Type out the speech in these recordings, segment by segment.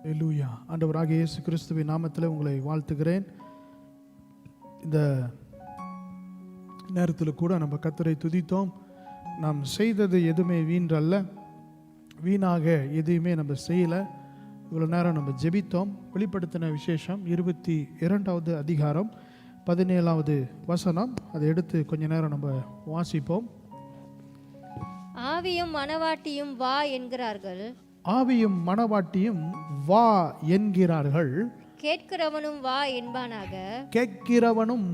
அல்லேலூயா. ஆண்டவராகிய இயேசு கிறிஸ்துவின் நாமத்தில் உங்களை வாழ்த்துகிறேன். இந்த நேரத்தில் கூட நம்ம கர்த்தரை துதித்தோம். நாம் செய்தது எதுவுமே வீணல்ல, வீணாக எதையுமே நம்ம செய்யலை. இவ்வளோ நேரம் நம்ம ஜெபித்தோம். வெளிப்படுத்தின விசேஷம் 22வது அதிகாரம் 17வது வசனம். அதை எடுத்து கொஞ்ச நேரம் நம்ம வாசிப்போம். ஆவியும் மணவாட்டியும் வா என்கிறார்கள். ஆவியும் மணவாட்டியும் வா என்கிறார்கள். கேட்கிறவனும் வா என்பானாக. கேட்கிறவனும்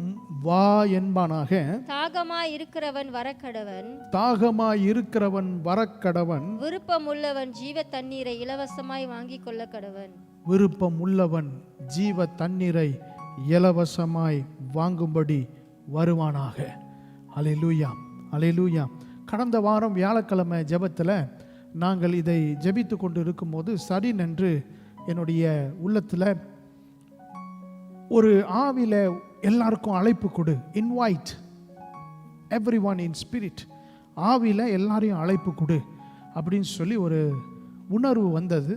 வா என்பானாக. தாகமாய் இருக்கிறவன் வரக்கடவன். தாகமாய் இருக்கிறவன் வரக்கடவன். விருப்பம் உள்ளவன் ஜீவ தண்ணீரை இலவசமாய் வாங்கிக் கொள்ள கடவன். விருப்பம் உள்ளவன் ஜீவ தண்ணீரை இலவசமாய் வாங்கும்படி வருவானாக. அல்லேலூயா, அல்லேலூயா. கடந்த வாரம் வியாழக்கிழமை ஜெபத்தில் நாங்கள் இதை ஜெபித்து கொண்டு இருக்கும்போது சடீரென்று என்னுடைய உள்ளத்தில் ஒரு ஆவியில் எல்லாருக்கும் அழைப்பு கொடு, invite every one in spirit, ஆவியில் எல்லாரையும் அழைப்பு கொடு அப்படின்னு சொல்லி ஒரு உணர்வு வந்தது.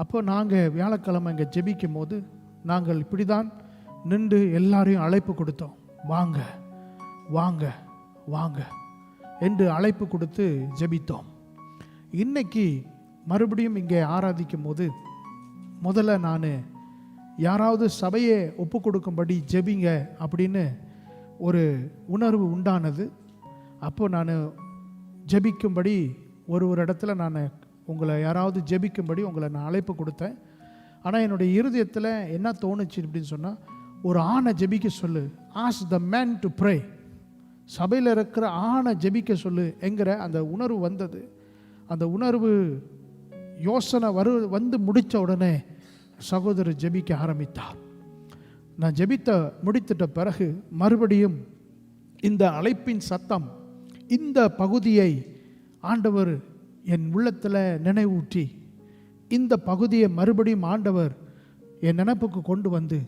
அப்போ நாங்கள் வியாழக்கிழமை இங்கே ஜெபிக்கும் போது நாங்கள் இப்படி தான் நின்று எல்லாரையும் அழைப்பு கொடுத்தோம். வாங்க வாங்க வாங்க என்று அழைப்பு கொடுத்து ஜெபித்தோம். இன்னைக்கு மறுபடியும் இங்கே ஆராதிக்கும் போது முதல்ல நான் யாராவது சபையை ஒப்பு கொடுக்கும்படி ஜெபிங்க அப்படின்னு ஒரு உணர்வு உண்டானது. அப்போ நான் ஜெபிக்கும்படி ஒரு இடத்துல நான் உங்களை யாராவது ஜெபிக்கும்படி உங்களை நான் அழைப்பு கொடுத்தேன். ஆனால் என்னுடைய இருதயத்தில் என்ன தோணுச்சு அப்படின்னு சொன்னால், ஒரு ஆணை ஜெபிக்க சொல்லு, ask the man to pray, சபையில் இருக்கிற ஆணை ஜெபிக்க சொல்லு என்கிற அந்த உணர்வு வந்தது. அந்த உணர்வு யோசனை வந்து முடித்த உடனே சகோதரர் ஜெபிக்க ஆரம்பித்தார். நான் முடித்திட்ட பிறகு மறுபடியும் இந்த அழைப்பின் சத்தம், இந்த பகுதியை ஆண்டவர் என் உள்ளத்தில் நினைவூட்டி இந்த பகுதியை மறுபடியும் ஆண்டவர் என் நினைப்புக்கு கொண்டு வந்து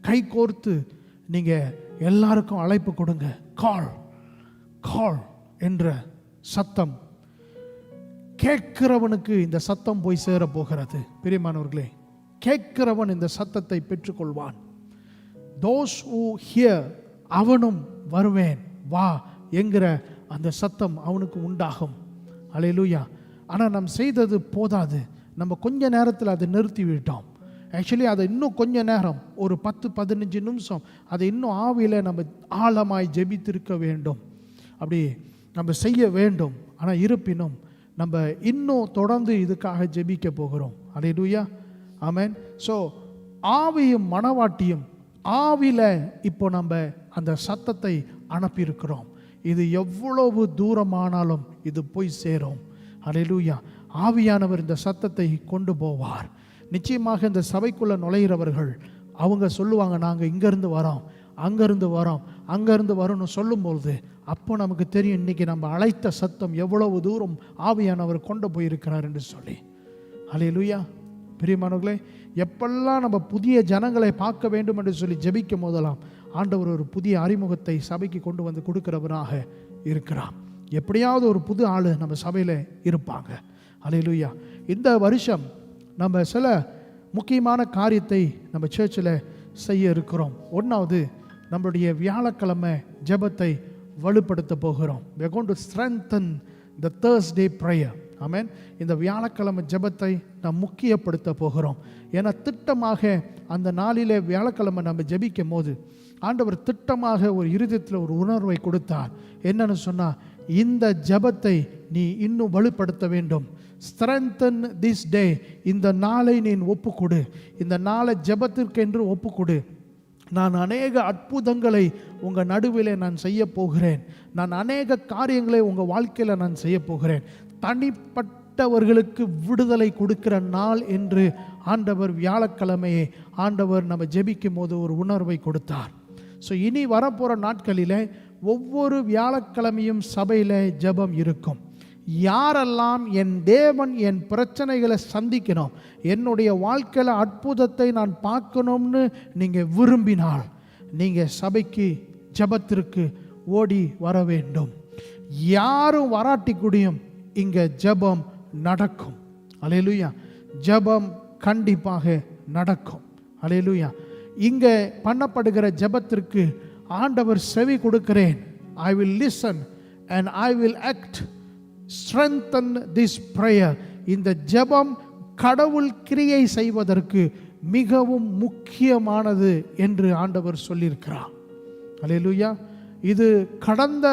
கை கோர்த்து நீங்கள் எல்லாருக்கும் அழைப்பு கொடுங்க, கால் கால் என்ற சத்தம். கேட்கிறவனுக்கு இந்த சத்தம் போய் சேர போகிறது. பிரியமானவர்களே, கேட்கிறவன் இந்த சத்தத்தை பெற்றுக்கொள்வான். those who hear, அவனும் வருவேன் வா என்கிற அந்த சத்தம் அவனுக்கு உண்டாகும். அல்லேலூயா. ஆனால் நாம் செய்தது போதாது. நம்ம கொஞ்ச நேரத்தில் அதை நிறுத்தி விட்டோம். ஆக்சுவலி அதை இன்னும் கொஞ்ச நேரம், ஒரு 10-15 நிமிஷம் அதை இன்னும் ஆவியில் நம்ம ஆழமாய் ஜெபித்திருக்க வேண்டும். அப்படி நம்ம செய்ய வேண்டும். ஆனால் இருப்பினும் நம்ம இன்னும் தொடர்ந்து இதுக்காக ஜெபிக்க போகிறோம். அல்லேலூயா, ஆமென். ஸோ ஆவியும் மணவாட்டியும் ஆவியில் இப்போ நம்ம அந்த சத்தத்தை அனுப்பியிருக்கிறோம். இது எவ்வளவு தூரமானாலும் இது போய் சேரும். அல்லேலூயா. ஆவியானவர் இந்த சத்தத்தை கொண்டு போவார். நிச்சயமாக இந்த சபைக்குள்ளே நுழைகிறவர்கள் அவங்க சொல்லுவாங்க, நாங்கள் இங்கேருந்து வரோம், அங்கேருந்து வரோம், அங்கேருந்து வரோன்னு சொல்லும்போது அப்போ நமக்கு தெரியும் இன்றைக்கி நம்ம அழைத்த சத்தம் எவ்வளவு தூரம் ஆவியானவர் கொண்டு போயிருக்கிறார் என்று சொல்லி. அல்லேலூயா. பிரியமானவர்களே, எப்பெல்லாம் நம்ம புதிய ஜனங்களை பார்க்க வேண்டும் என்று சொல்லி ஜெபிக்கும் போதெல்லாம் ஆண்டவர் ஒரு புதிய அறிமுகத்தை சபைக்கு கொண்டு வந்து கொடுக்கிறவராக இருக்கிறார். எப்படியாவது ஒரு புது ஆள் நம்ம சபையில் இருப்பாங்க. அல்லேலூயா. இந்த வருஷம் நம்ம சில முக்கியமான காரியத்தை நம்ம சர்ச்சில் செய்ய இருக்கிறோம். ஒன்றாவது, நம்மளுடைய வியாழக்கிழமை ஜெபத்தை வலுப்படுத்த போகிறோம். we are going to strengthen the Thursday prayer. ஆமென். இந்த வியாழக்கிழமை ஜெபத்தை நாம் முக்கியப்படுத்த போகிறோம். ஏன்னா திட்டமாக அந்த நாளிலே வியாழக்கிழமை நம்ம ஜெபிக்கும் போது ஆண்டவர் திட்டமாக ஒரு இருதயத்தில் ஒரு உணர்வை கொடுத்தார். என்னன்னு சொன்னால், இந்த ஜெபத்தை நீ இன்னும் வலுப்படுத்த வேண்டும். strengthen this day. இந்த நாளை நீ ஒப்புக்கொடு, இந்த நாளை ஜெபத்திற்கென்று ஒப்புக்கொடு. நான் அநேக அற்புதங்களை உங்கள் நடுவில் நான் செய்ய போகிறேன். நான் அநேக காரியங்களை உங்கள் வாழ்க்கையில் நான் செய்ய போகிறேன். தனிப்பட்டவர்களுக்கு விடுதலை கொடுக்கிற நாள் என்று ஆண்டவர் வியாழக்கிழமையை ஆண்டவர் நம்ம ஜெபிக்கும் போது ஒரு உணர்வை கொடுத்தார். ஸோ இனி வரப்போகிற நாட்களில் ஒவ்வொரு வியாழக்கிழமையும் சபையில் ஜெபம் இருக்கும். யாரெல்லாம் என் தேவன் என் பிரச்சனைகளை சந்திக்கணும், என்னுடைய வாழ்க்கையில் அற்புதத்தை நான் பார்க்கணும்னு நீங்கள் விரும்பினால் நீங்கள் சபைக்கு ஜெபத்திற்கு ஓடி வர வேண்டும். யாரும் வராட்டி கூடியும் இங்கே ஜெபம் நடக்கும். அல்லேலூயா. ஜெபம் கண்டிப்பாக நடக்கும். அல்லேலூயா. இங்கே பண்ணப்படுகிற ஜெபத்திற்கு ஆண்டவர் செவி கொடுக்கிறேன். I will listen and I will act. Strengthen this prayer. இந்த ஜெபம் கடவுள் கிரியை செய்வதற்கு மிகவும் முக்கியமானது என்று ஆண்டவர் சொல்லியிருக்கிறார். அல்லேலூயா. இது கடந்த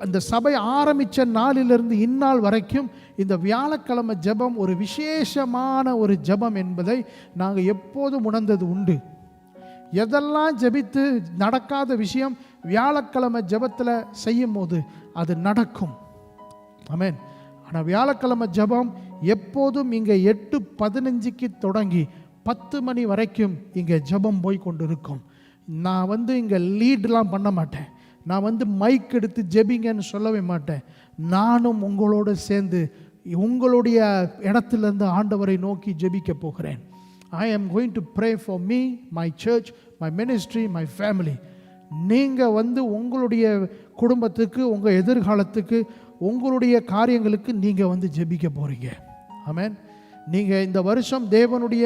அந்த சபை ஆரம்பித்த நாளிலிருந்து இந்நாள் வரைக்கும் இந்த வியாழக்கிழமை ஜெபம் ஒரு விசேஷமான ஒரு ஜெபம் என்பதை நாங்கள் எப்போதும் உணர்ந்தது உண்டு. எதெல்லாம் ஜெபித்து நடக்காத விஷயம் வியாழக்கிழமை ஜெபத்தில் செய்யும் போது அது நடக்கும். ஆமென். ஆனால் வியாழக்கிழமை ஜெபம் எப்போதும் இங்கே 8:15 தொடங்கி 10 மணி வரைக்கும் இங்கே ஜெபம் போய் கொண்டு இருக்கும். நான் இங்கே லீட்லாம் பண்ண மாட்டேன். நான் மைக் எடுத்து ஜெபிங்கன்னு சொல்லவே மாட்டேன். நானும் உங்களோடு சேர்ந்து உங்களுடைய இடத்துலேருந்து ஆண்டவரை நோக்கி ஜெபிக்க போகிறேன். I am going to pray for me, my church, my ministry, my family. நீங்கள் உங்களுடைய குடும்பத்துக்கு, உங்கள் எதிர்காலத்துக்கு, உங்களுடைய காரியங்களுக்கு நீங்கள் ஜெபிக்க போகிறீங்க. ஆமென். நீங்கள் இந்த வருஷம் தேவனுடைய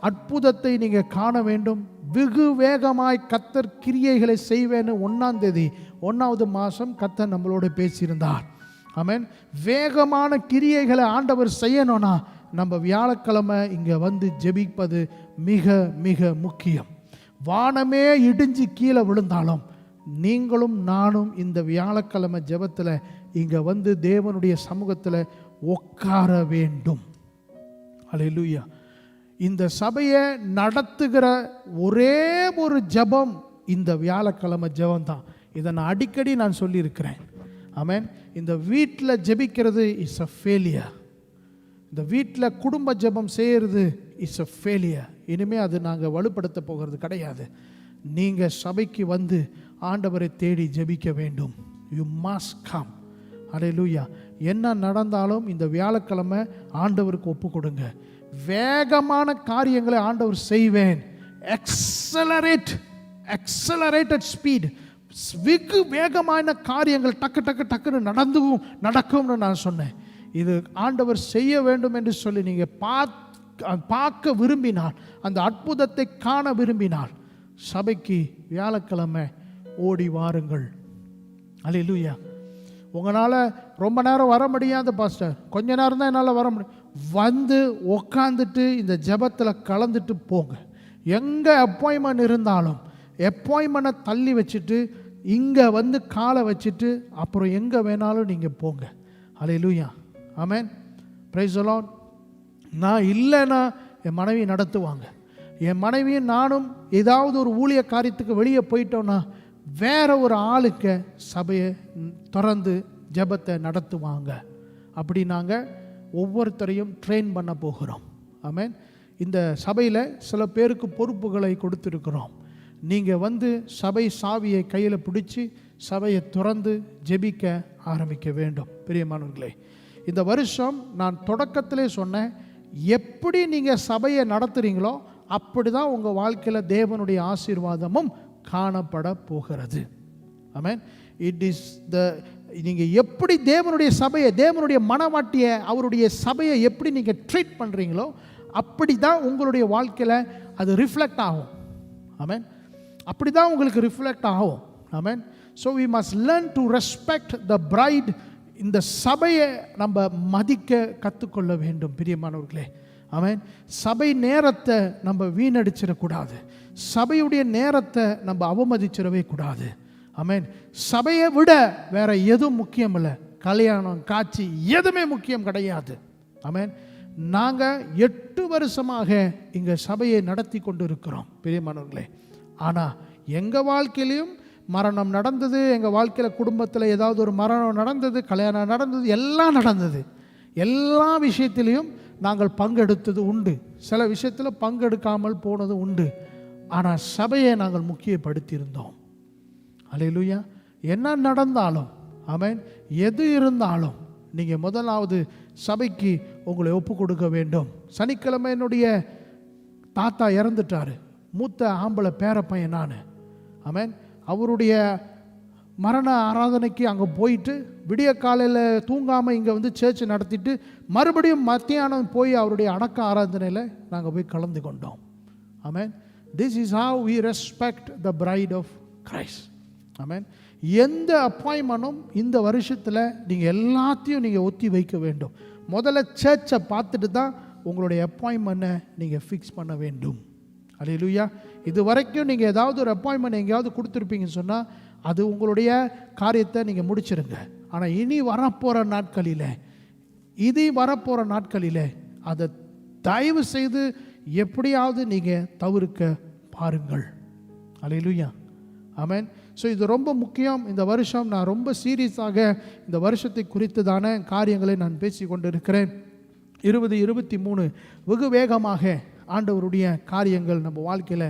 அற்புதத்தை நீங்கள் காண வேண்டும். வெகு வேகமாய் கர்த்தர் கிரியைகளை செய்வேன்னு 1ஆம் தேதி 1வது மாதம் கர்த்தர் நம்மளோட பேசியிருந்தார். ஆமென். வேகமான கிரியைகளை ஆண்டவர் செய்யணும்னா நம்ம வியாழக்கிழமை இங்கே ஜெபிப்பது மிக மிக முக்கியம். வானமே இடிஞ்சு கீழே விழுந்தாலும் நீங்களும் நானும் இந்த வியாழக்கிழமை ஜெபத்தில் இங்கே தேவனுடைய சமூகத்தில் உட்கார வேண்டும். அல்லேலூயா. இந்த சபையை நடத்துகிற ஒரே ஒரு ஜெபம் இந்த வியாழக்கிழமை ஜெபம் தான். இதை நான் அடிக்கடி சொல்லியிருக்கிறேன். ஆமென். இந்த வீட்டில் ஜெபிக்கிறது இஸ் அ ஃபெயிலியர். இந்த வீட்டில் குடும்ப ஜெபம் செய்கிறது இஸ் அ ஃபெயிலியர். இனிமேல் அது நாங்கள் வலுப்படுத்த போகிறது கிடையாது. நீங்கள் சபைக்கு ஆண்டவரை தேடி ஜெபிக்க வேண்டும். You must come. அல்லேலூயா. என்ன நடந்தாலும் இந்த வியாழக்கிழமை ஆண்டவருக்கு ஒப்பு கொடுங்க. வேகமான காரியங்களை ஆண்டவர் செய்வேன். எக்ஸலரேட்டட் ஸ்பீட். வெகு வேகமான காரியங்கள் டக்கு டக்கு டக்குன்னு நடக்கும்னு நான் சொன்னேன். இது ஆண்டவர் செய்ய வேண்டும் என்று சொல்லி நீங்கள் பார்க்க விரும்பினால், அந்த அற்புதத்தை காண விரும்பினால் சபைக்கு வியாழக்கிழமை ஓடி வாருங்கள். அல்லேலூயா. உங்களால் ரொம்ப நேரம் வர முடியாது பாஸ்டர், கொஞ்ச நேரம் தான் என்னால் வர முடியும். உக்காந்துட்டு இந்த ஜெபத்தில் கலந்துட்டு போங்க. எங்கே அப்பாயின்மெண்ட் இருந்தாலும் அப்பாயின்மெண்ட்டை தள்ளி வச்சுட்டு இங்கே காலை வச்சுட்டு அப்புறம் எங்கே வேணாலும் நீங்கள் போங்க. அல்லேலூயா. ஆமென். Praise the Lord. நான் இல்லைன்னா என் மனைவி நடத்துவாங்க. என் மனைவியும் நானும் ஏதாவது ஒரு ஊழிய காரியத்துக்கு வெளியே போயிட்டோன்னா வேற ஒரு ஆளுக்கு சபையை திறந்து ஜெபத்தை நடத்துவாங்க. அப்படி நாங்கள் ஒவ்வொருத்தரையும் ட்ரெயின் பண்ண போகிறோம். ஆமென். இந்த சபையில் சில பேருக்கு பொறுப்புகளை கொடுத்துருக்கிறோம். நீங்கள் சபை சாவியை கையில் பிடிச்சி சபையை திறந்து ஜெபிக்க ஆரம்பிக்க வேண்டும். பிரியமானவர்களே, இந்த வருஷம் நான் தொடக்கத்திலே சொன்னேன், எப்படி நீங்கள் சபையை நடத்துகிறீங்களோ அப்படி தான் உங்கள் வாழ்க்கையில் தேவனுடைய ஆசீர்வாதமும் காணப்பட போகிறது. ஆமென். இட் இஸ் நீங்கள் எப்படி தேவனுடைய சபையை, தேவனுடைய மனவாட்டியை, அவருடைய சபையை எப்படி நீங்கள் ட்ரீட் பண்ணுறீங்களோ அப்படி தான் உங்களுடைய வாழ்க்கையில் அது ரிஃப்ளெக்ட் ஆகும். ஆமென். அப்படி தான் உங்களுக்கு ரிஃப்ளெக்ட் ஆகும். ஆமென். So we must learn to respect the bride. இந்த சபையை நம்ம மதிக்க கற்றுக்கொள்ள வேண்டும். பிரியமானவர்களே, ஆமென். சபை நேரத்தை நம்ம வீணடிச்சிடக்கூடாது. சபையுடைய நேரத்தை நம்ம அவமதிச்சிடவே கூடாது. ஆமென். சபையை விட வேற எதுவும் முக்கியம் இல்லை. கல்யாணம், காட்சி எதுவுமே முக்கியம் கிடையாது. ஆமென். நாங்கள் 8 வருஷமாக இங்கே சபையை நடத்தி கொண்டு இருக்கிறோம். பிரியமானவர்களே, ஆனால் எங்கள் வாழ்க்கையிலையும் மரணம் நடந்தது, எங்கள் வாழ்க்கையில் குடும்பத்தில் ஏதாவது ஒரு மரணம் நடந்தது, கல்யாணம் நடந்தது, எல்லாம் நடந்தது. எல்லா விஷயத்திலையும் நாங்கள் பங்கெடுத்தது உண்டு. சில விஷயத்தில் பங்கெடுக்காமல் போனது உண்டு. ஆனால் சபையை நாங்கள் முக்கியப்படுத்தியிருந்தோம். அல்லேலூயா. என்ன நடந்தாலும், ஆமென், எது இருந்தாலும் நீங்கள் முதலாவது சபைக்கு உங்களை ஒப்பு கொடுக்க வேண்டும். சனிக்கிழமை என்னுடைய தாத்தா இறந்துட்டார். மூத்த ஆம்பளை பேரப்பையன் நான். ஆமென். அவருடைய மரண ஆராதனைக்கு அங்கே போயிட்டு விடிய காலையில் தூங்காமல் இங்கே வந்து சர்ச் நடத்திட்டு மறுபடியும் மத்தியானம் போய் அவருடைய அடக்க ஆராதனையில் நாங்கள் போய் கலந்து கொண்டோம். ஆமென். This is how we respect the bride of Christ. ஆமென். எந்த அப்பாயின்மெண்ட்டும் இந்த வருஷத்தில் நீங்கள் எல்லாத்தையும் நீங்கள் ஒத்தி வைக்க வேண்டும். முதல்ல சர்ச்சை பார்த்துட்டு தான் உங்களுடைய அப்பாயின்மெண்ட்டை நீங்கள் ஃபிக்ஸ் பண்ண வேண்டும். அல்லேலூயா. இது வரைக்கும் நீங்கள் ஏதாவது ஒரு அப்பாயின்மெண்ட் எங்கேயாவது கொடுத்துருப்பீங்கன்னு சொன்னால் அது உங்களுடைய காரியத்தை நீங்கள் முடிச்சிருங்க. ஆனால் இனி வரப்போகிற நாட்களில் அதை தயவு செய்து எப்படியாவது நீங்கள் தவிர்க்க பாருங்கள். அல்லேலூயா. ஆமென். ஸோ இது ரொம்ப முக்கியம். இந்த வருஷம் நான் ரொம்ப சீரியஸாக இந்த வருஷத்தை குறித்ததான காரியங்களை நான் பேசி கொண்டு இருக்கிறேன். 2023 வெகு வேகமாக ஆண்டவருடைய காரியங்கள் நம்ம வாழ்க்கையில்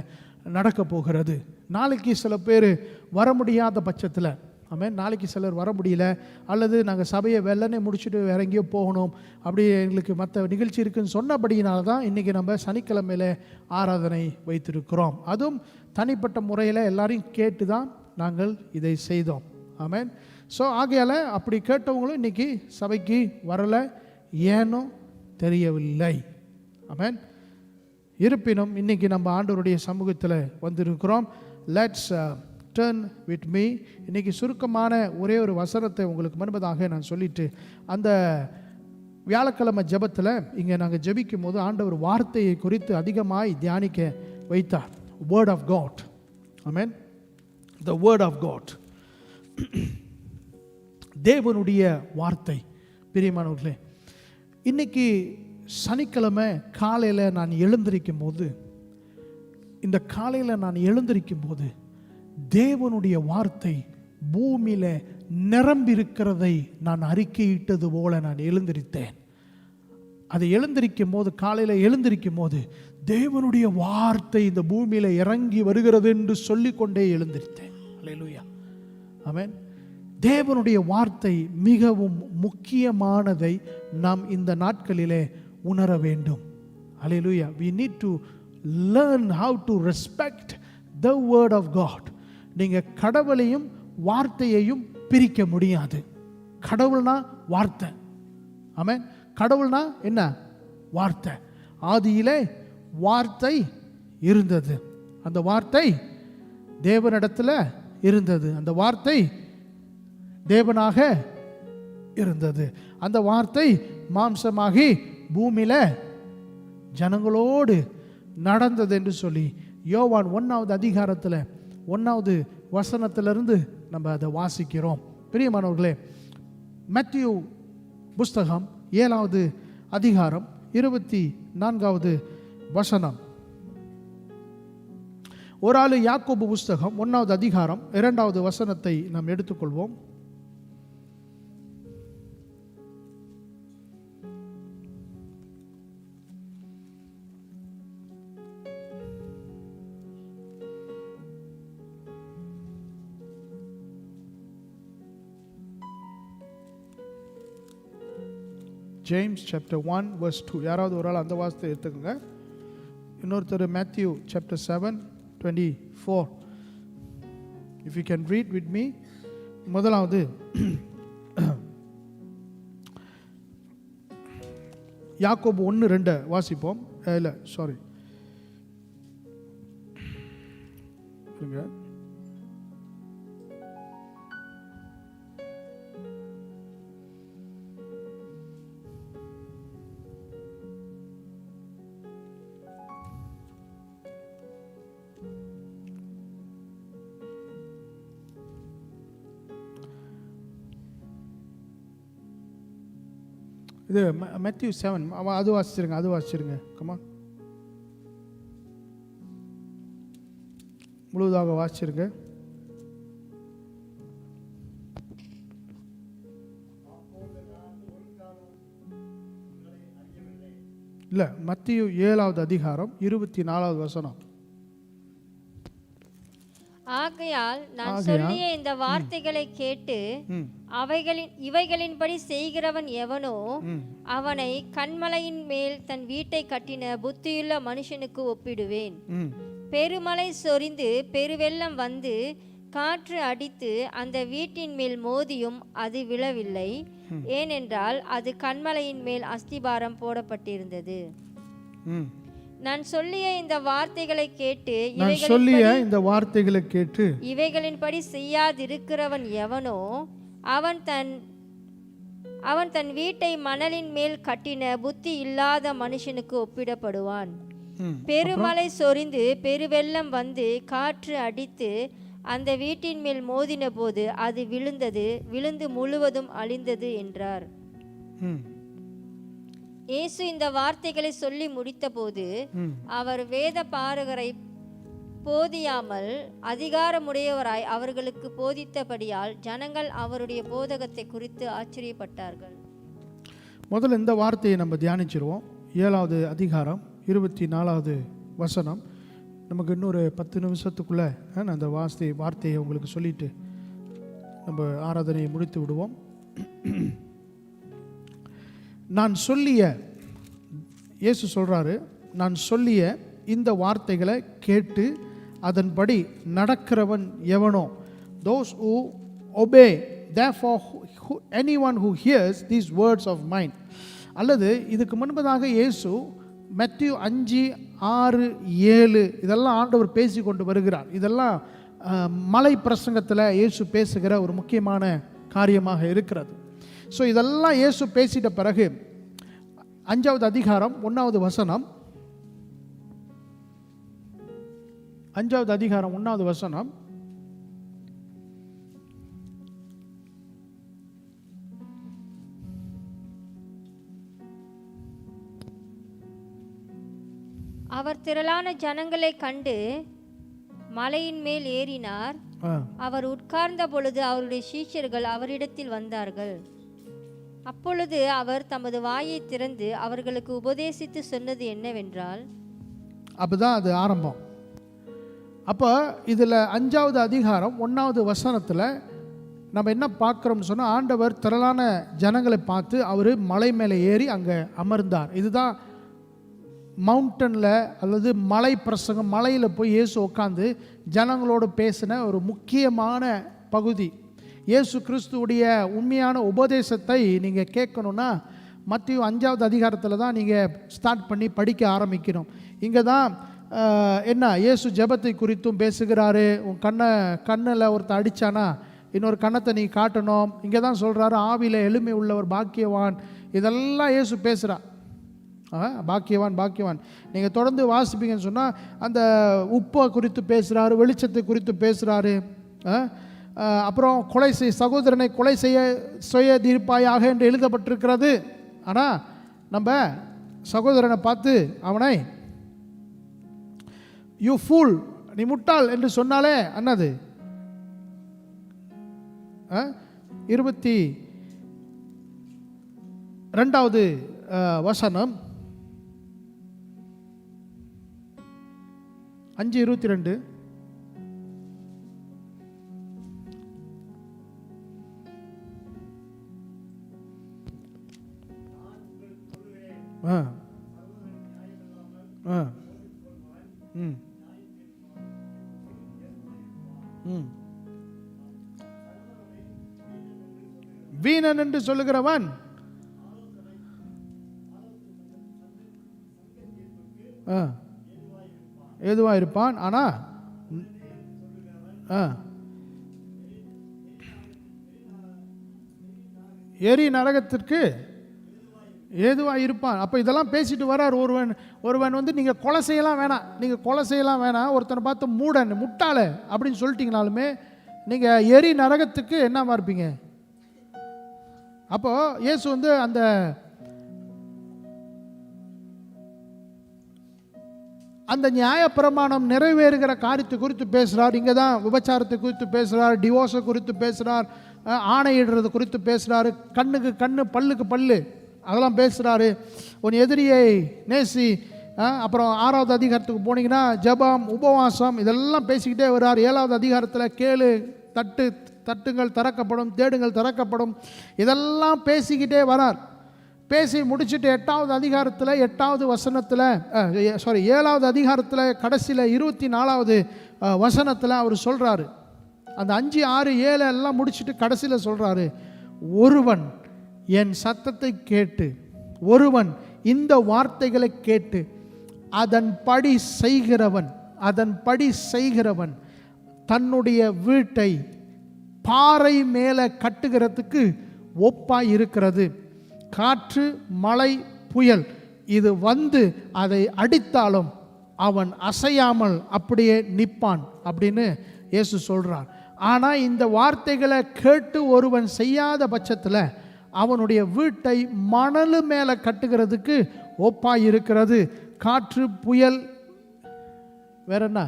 நடக்க போகிறது. நாளைக்கு சில பேர் வர முடியாத பட்சத்தில், ஆமென், நாளைக்கு சிலர் வர முடியல, அல்லது நாங்கள் சபையை வெள்ளனே முடிச்சுட்டு வேற எங்கேயோ போகணும், அப்படி எங்களுக்கு மற்ற நிகழ்ச்சி இருக்குன்னு சொன்னபடியினால தான் இன்றைக்கி நம்ம சனிக்கிழமையில் ஆராதனை வைத்திருக்கிறோம். அதுவும் தனிப்பட்ட முறையில் எல்லாரையும் கேட்டு தான் நாங்கள் இதை செய்தோம். ஆமென். ஸோ ஆகையால் அப்படி கேட்டவங்களும் இன்றைக்கி சபைக்கு வரலை, ஏனோ தெரியவில்லை. ஆமென். இருப்பினும் இன்றைக்கி நம்ம ஆண்டவருடைய சமூகத்தில் வந்திருக்கிறோம். Let's turn with me. இன்றைக்கி சுருக்கமான ஒரே ஒரு வசனத்தை உங்களுக்கு முன்பதாக நான் சொல்லிட்டு, அந்த வியாழக்கிழமை ஜெபத்தில் இங்கே நாங்கள் ஜெபிக்கும் போது ஆண்டவர் வார்த்தையை குறித்து அதிகமாய் தியானிக்க வைத்தார். Word of God. Amen. The word of God. தேவனுடைய வார்த்தை. பிரியமானவர்களே, இன்னைக்கு சனிக்கிழமை காலையில் நான் எழுந்திருக்கும் போது தேவனுடைய வார்த்தை பூமியில் நிரம்பியிருக்கிறதை நான் அறிக்கையிட்டது போல நான் எழுந்திருத்தேன். அதை எழுந்திருக்கும் போது, காலையில் எழுந்திருக்கும் போது தேவனுடைய வார்த்தை இந்த பூமியில் இறங்கி வருகிறது என்று சொல்லிக்கொண்டே எழுந்திருத்தேன். அல்லேலூயா. ஆமென். தேவனுடைய வார்த்தை மிகவும் முக்கியமானதை நாம் இந்த நாட்களிலே உணர வேண்டும். அல்லேலூயா. We need to learn how to respect the word of God. நீங்கள் கடவுளையும் வார்த்தையையும் பிரிக்க முடியாது. கடவுள்னா வார்த்தை. ஆமென். கடவுள்னா என்ன? வார்த்தை. ஆதியிலே வார்த்தை இருந்தது, அந்த வார்த்தை தேவனிடத்தில் இருந்தது, அந்த வார்த்தை தேவனாக இருந்தது, அந்த வார்த்தை மாம்சமாகி பூமியில ஜனங்களோடு நடந்தது என்று சொல்லி யோவான் 1வது அதிகாரத்தில் 1வது வசனத்திலிருந்து நம்ம அதை வாசிக்கிறோம். பிரியமானவர்களே, மத்தேயு புஸ்தகம் 7வது அதிகாரம் 24வது வசனம். ஒரு ஆளு யாக்கோபு புஸ்தகம் 1வது அதிகாரம் 2வது வசனத்தை நாம் எடுத்துக்கொள்வோம். James chapter 1 verse 2. யாராவது ஒரு ஆள் அந்த வாசத்தை எடுத்துக்கோங்க. இன்னொருத்தர் Matthew chapter 7:24. If you can read with me. முதலாவது யாக்கோபு 1:2 வாசிப்போம். இல்லை சாரி, இது Matthew 7. அது வாசிச்சிருங்க. கமா, முழுவதாக வாசிச்சிருங்க. இல்லை, மத்தேயு 7வது அதிகாரம் 24வது வசனம். ஆகையால் நான் சொல்லிய இந்த வார்த்தைகளை கேட்டு இவைகளின்படி செய்கிறவன் எவனோ அவனை கன்மலையின் மேல் தன் வீட்டை கட்டின புத்தியுள்ள மனுஷனுக்கு ஒப்பிடுவேன். பெருமழை சொரிந்து பெருவெள்ளம் வந்து காற்று அடித்து அந்த வீட்டின் மேல் மோதியும் அது விழவில்லை, ஏனென்றால் அது கன்மலையின் மேல் அஸ்திபாரம் போடப்பட்டிருந்தது. நான் சொல்லிய இந்த வார்த்தைகளை கேட்டு இவைகளின்படி செய்யாதிருக்கிறவன் எவனோ அவன் தன் வீட்டை மணலின் மேல் கட்டின புத்தி இல்லாத மனுஷனுக்கு ஒப்பிடப்படுவான். பெருமழை சொரிந்து பெருவெள்ளம் வந்து காற்று அடித்து அந்த வீட்டின் மேல் மோதின போது அது விழுந்து முழுவதும் அழிந்தது என்றார். இயேசு இந்த வார்த்தைகளை சொல்லி முடித்தபோது அவர் வேத பாரகரை போதியாமல் அதிகாரமுடையவராய் அவர்களுக்கு போதித்தபடியால் ஜனங்கள் அவருடைய போதகத்தை குறித்து ஆச்சரியப்பட்டார்கள். முதல்ல இந்த வார்த்தையை நம்ம தியானிச்சிருவோம். 7வது அதிகாரம் 24வது வசனம். நமக்கு இன்னொரு 10 நிமிஷத்துக்குள்ளே அந்த வார்த்தையை உங்களுக்கு சொல்லிட்டு நம்ம ஆராதனையை முடித்து விடுவோம். நான் சொல்லிய, இயேசு சொல்கிறாரு, நான் சொல்லிய இந்த வார்த்தைகளை கேட்டு அதன்படி நடக்கிறவன் எவனோ, those who obey, therefore anyone who hears these words of mine. அல்லது இதுக்கு முன்பதாக இயேசு மத்தேயு 5, 6, 7 இதெல்லாம் ஆண்டவர் பேசி கொண்டு வருகிறார். இதெல்லாம் மலை பிரசங்கத்தில் இயேசு பேசுகிற ஒரு முக்கியமான காரியமாக இருக்கிறது. ஸோ இதெல்லாம் இயேசு பேசிட்ட பிறகு 5வது அதிகாரம் 1வது வசனம், 5வது அதிகாரம் 1வது வசனம், அவர் திரளான ஜனங்களை கண்டு மலையின் மேல் ஏறினார். அவர் உட்கார்ந்த பொழுது அவருடைய சீஷர்கள் அவரிடத்தில் வந்தார்கள். அப்பொழுது அவர் தமது வாயை திறந்து அவர்களுக்கு உபதேசித்து சொன்னது என்னவென்றால், அப்போதான் அது ஆரம்பம். அப்போ இதில் 5வது அதிகாரம் 1வது வசனத்தில் நம்ம என்ன பார்க்குறோம்னு சொன்னால், ஆண்டவர் திரளான ஜனங்களை பார்த்து அவர் மலை மேலே ஏறி அங்கே அமர்ந்தார். இதுதான் மவுண்டனில் அல்லது மலை பிரசங்கம், மலையில் போய் இயேசு உட்காந்து ஜனங்களோடு பேசின ஒரு முக்கியமான பகுதி. இயேசு கிறிஸ்துவுடைய உண்மையான உபதேசத்தை நீங்கள் கேட்கணுன்னா மத்தேயு 5வது அதிகாரத்தில் தான் நீங்கள் ஸ்டார்ட் பண்ணி படிக்க ஆரம்பிக்கணும். இங்கே தான் என்ன இயேசு ஜெபத்தை குறித்தும் பேசுகிறாரு. உன் கண்ணில் ஒருத்தர் அடித்தானா இன்னொரு கண்ணத்தை நீ காட்டணும். இங்கே தான் சொல்கிறாரு, ஆவியில் எளிமை உள்ளவர் பாக்கியவான். இதெல்லாம் இயேசு பேசுகிறார். பாக்கியவான். நீங்கள் தொடர்ந்து வாசிப்பீங்கன்னு சொன்னால் அந்த உப்பை குறித்து பேசுகிறாரு, வெளிச்சத்தை குறித்து பேசுகிறாரு. அப்புறம் சகோதரனை கொலை செய்யாதிருப்பாயாக என்று எழுதப்பட்டிருக்கிறது. ஆனால் நம்ம சகோதரனை பார்த்து அவனை யூ ஃபூல், நீ முட்டாள் என்று சொன்னாலே என்னது 22வது வசனம் 5:22. வீணன் என்று சொல்லுகிறவன் ஏதுவா இருப்பான். ஆனா எரி நரகத்திற்கு ஏதுவா இருப்பான். அப்போ இதெல்லாம் பேசிட்டு வரார் ஒருவன் வந்து நீங்கள் கொலை செய்யலாம் வேணாம், ஒருத்தனை பார்த்து மூடன் முட்டாள அப்படின்னு சொல்லிட்டீங்கனாலுமே நீங்கள் எரி நரகத்துக்கு என்னமா இருப்பீங்க. அப்போ இயேசு வந்து அந்த நியாயப்பிரமாணம் நிறைவேறுகிற காரியத்தை குறித்து பேசுகிறார். இங்கே தான் விபச்சாரத்தை குறித்து பேசுகிறார், டிவோர்ஸை குறித்து பேசுகிறார், ஆணையிடுறது குறித்து பேசுகிறாரு, கண்ணுக்கு கண்ணு பல்லுக்கு பல்லு அதெல்லாம் பேசுகிறாரு. உன் எதிரியை நேசி. அப்புறம் 6வது அதிகாரத்துக்கு போனீங்கன்னா ஜெபம், உபவாசம் இதெல்லாம் பேசிக்கிட்டே வர்றார். 7வது அதிகாரத்தில் கேளு, தட்டுங்கள் திறக்கப்படும், தேடுங்கள் திறக்கப்படும், இதெல்லாம் பேசிக்கிட்டே வரார். பேசி முடிச்சுட்டு 8வது அதிகாரத்தில் 8வது வசனத்தில் 7வது அதிகாரத்தில் கடைசியில் 24வது வசனத்தில் அவர் சொல்கிறாரு, அந்த 5, 6, 7 எல்லாம் முடிச்சுட்டு கடைசியில் சொல்கிறாரு, ஒருவன் என் சத்தத்தை கேட்டு, ஒருவன் இந்த வார்த்தைகளை கேட்டு அதன்படி செய்கிறவன் தன்னுடைய வீட்டை பாறை மேலே கட்டுகிறதுக்கு ஒப்பாய் இருக்கிறது. காற்று, மழை, புயல் இது வந்து அதை அடித்தாலும் அவன் அசையாமல் அப்படியே நிற்பான் அப்படின்னு இயேசு சொல்றார். ஆனால் இந்த வார்த்தைகளை கேட்டு ஒருவன் செய்யாத பட்சத்தில் அவனுடைய வீட்டை மணல் மேலே கட்டுகிறதுக்கு ஒப்பாய் இருக்கிறது. காற்று, புயல், வேற என்ன,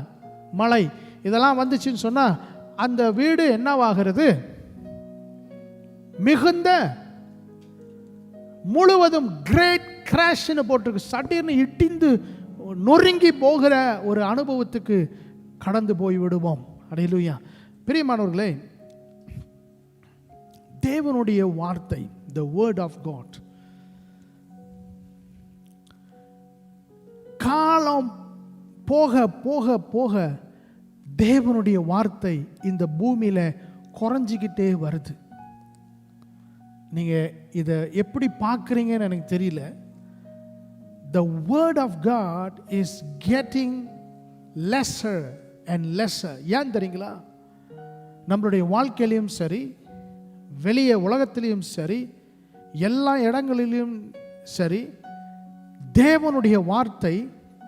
மழை இதெல்லாம் வந்துச்சுன்னு சொன்னால் அந்த வீடு என்னவாகிறது? மிகுந்த முழுவதும் கிரேட் கிராஷ்னு போட்டிருக்கு. சட்டின்னு இட்டிந்து நொறுங்கி போகிற ஒரு அனுபவத்துக்கு கடந்து போய் விடுவோம். அல்லேலூயா. பிரியமானவர்களே, தேவனுடைய வார்த்தை, the word of God, காலம் போக போக போக தேவனுடைய வார்த்தை இந்த பூமியில குறைஞ்சிக்கிட்டே வருது. நீங்க இதை எப்படி பார்க்குறீங்கன்னு எனக்கு தெரியல. The word of God is getting lesser and lesser. ஏன் தெரியுங்களா? நம்மளுடைய வாழ்க்கையிலையும் சரி, வெளியே உலகத்திலையும் சரி, எல்லா இடங்களிலும் சரி, தேவனுடைய வார்த்தை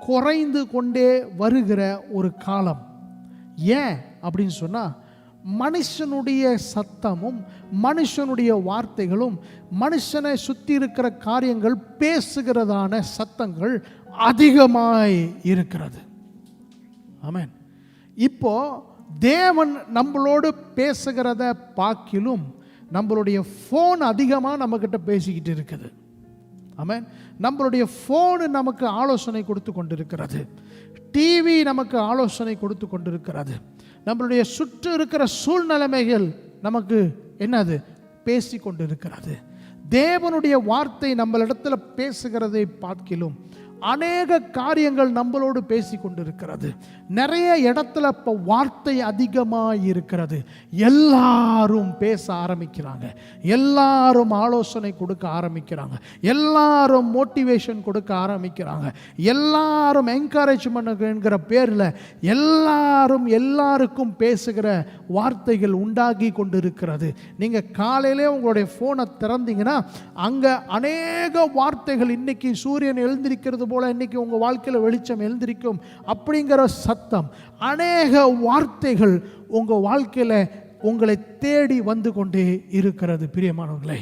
குறைந்து கொண்டே வருகிற ஒரு காலம். ஏன் அப்படின்னு சொன்னா, மனுஷனுடைய சத்தமும் மனுஷனுடைய வார்த்தைகளும் மனுஷனை சுற்றி இருக்கிற காரியங்கள் பேசுகிறதான சத்தங்கள் அதிகமாய் இருக்கிறது. ஆமென். இப்போ தேவன் நம்மளோடு பேசுகிறத பார்க்கிலும் நம்மளுடைய ஃபோன் அதிகமாக நம்மக்கிட்ட பேசிக்கிட்டு இருக்குது. ஆமென். நம்மளுடைய ஃபோனு நமக்கு ஆலோசனை கொடுத்து கொண்டிருக்கிறது. டிவி நமக்கு ஆலோசனை கொடுத்து கொண்டிருக்கிறது. நம்மளுடைய சுற்று இருக்கிற சூழ்நிலைமைகள் நமக்கு என்னது பேசி கொண்டிருக்கிறது. தேவனுடைய வார்த்தை நம்மளிடத்துல பேசுகிறதை பார்க்கிலும் அநேக காரியங்கள் நம்மளோடு பேசி கொண்டிருக்கிறது. நிறைய இடத்துல இப்போ வார்த்தை அதிகமாக இருக்கிறது. எல்லாரும் பேச ஆரம்பிக்கிறாங்க, எல்லாரும் ஆலோசனை கொடுக்க ஆரம்பிக்கிறாங்க, எல்லாரும் மோட்டிவேஷன் கொடுக்க ஆரம்பிக்கிறாங்க, எல்லாரும் என்கரேஜ்மெண்ட் என்கிற பேரில் எல்லாருக்கும் பேசுகிற வார்த்தைகள் உண்டாகி கொண்டிருக்கிறது. நீங்கள் காலையிலே உங்களுடைய ஃபோனை திறந்தீங்கன்னா அங்கே அநேக வார்த்தைகள், இன்னைக்கு சூரியன் எழுந்திருக்கிறது போல இன்னைக்கு உங்க வாழ்க்கையில வெளிச்சம் எழுந்திருக்கும் அப்படிங்கிற சத்தம், அநேக வார்த்தைகள் உங்க வாழ்க்கையில உங்களை தேடி வந்து கொண்டே இருக்கிறது. பிரியமானவர்களே,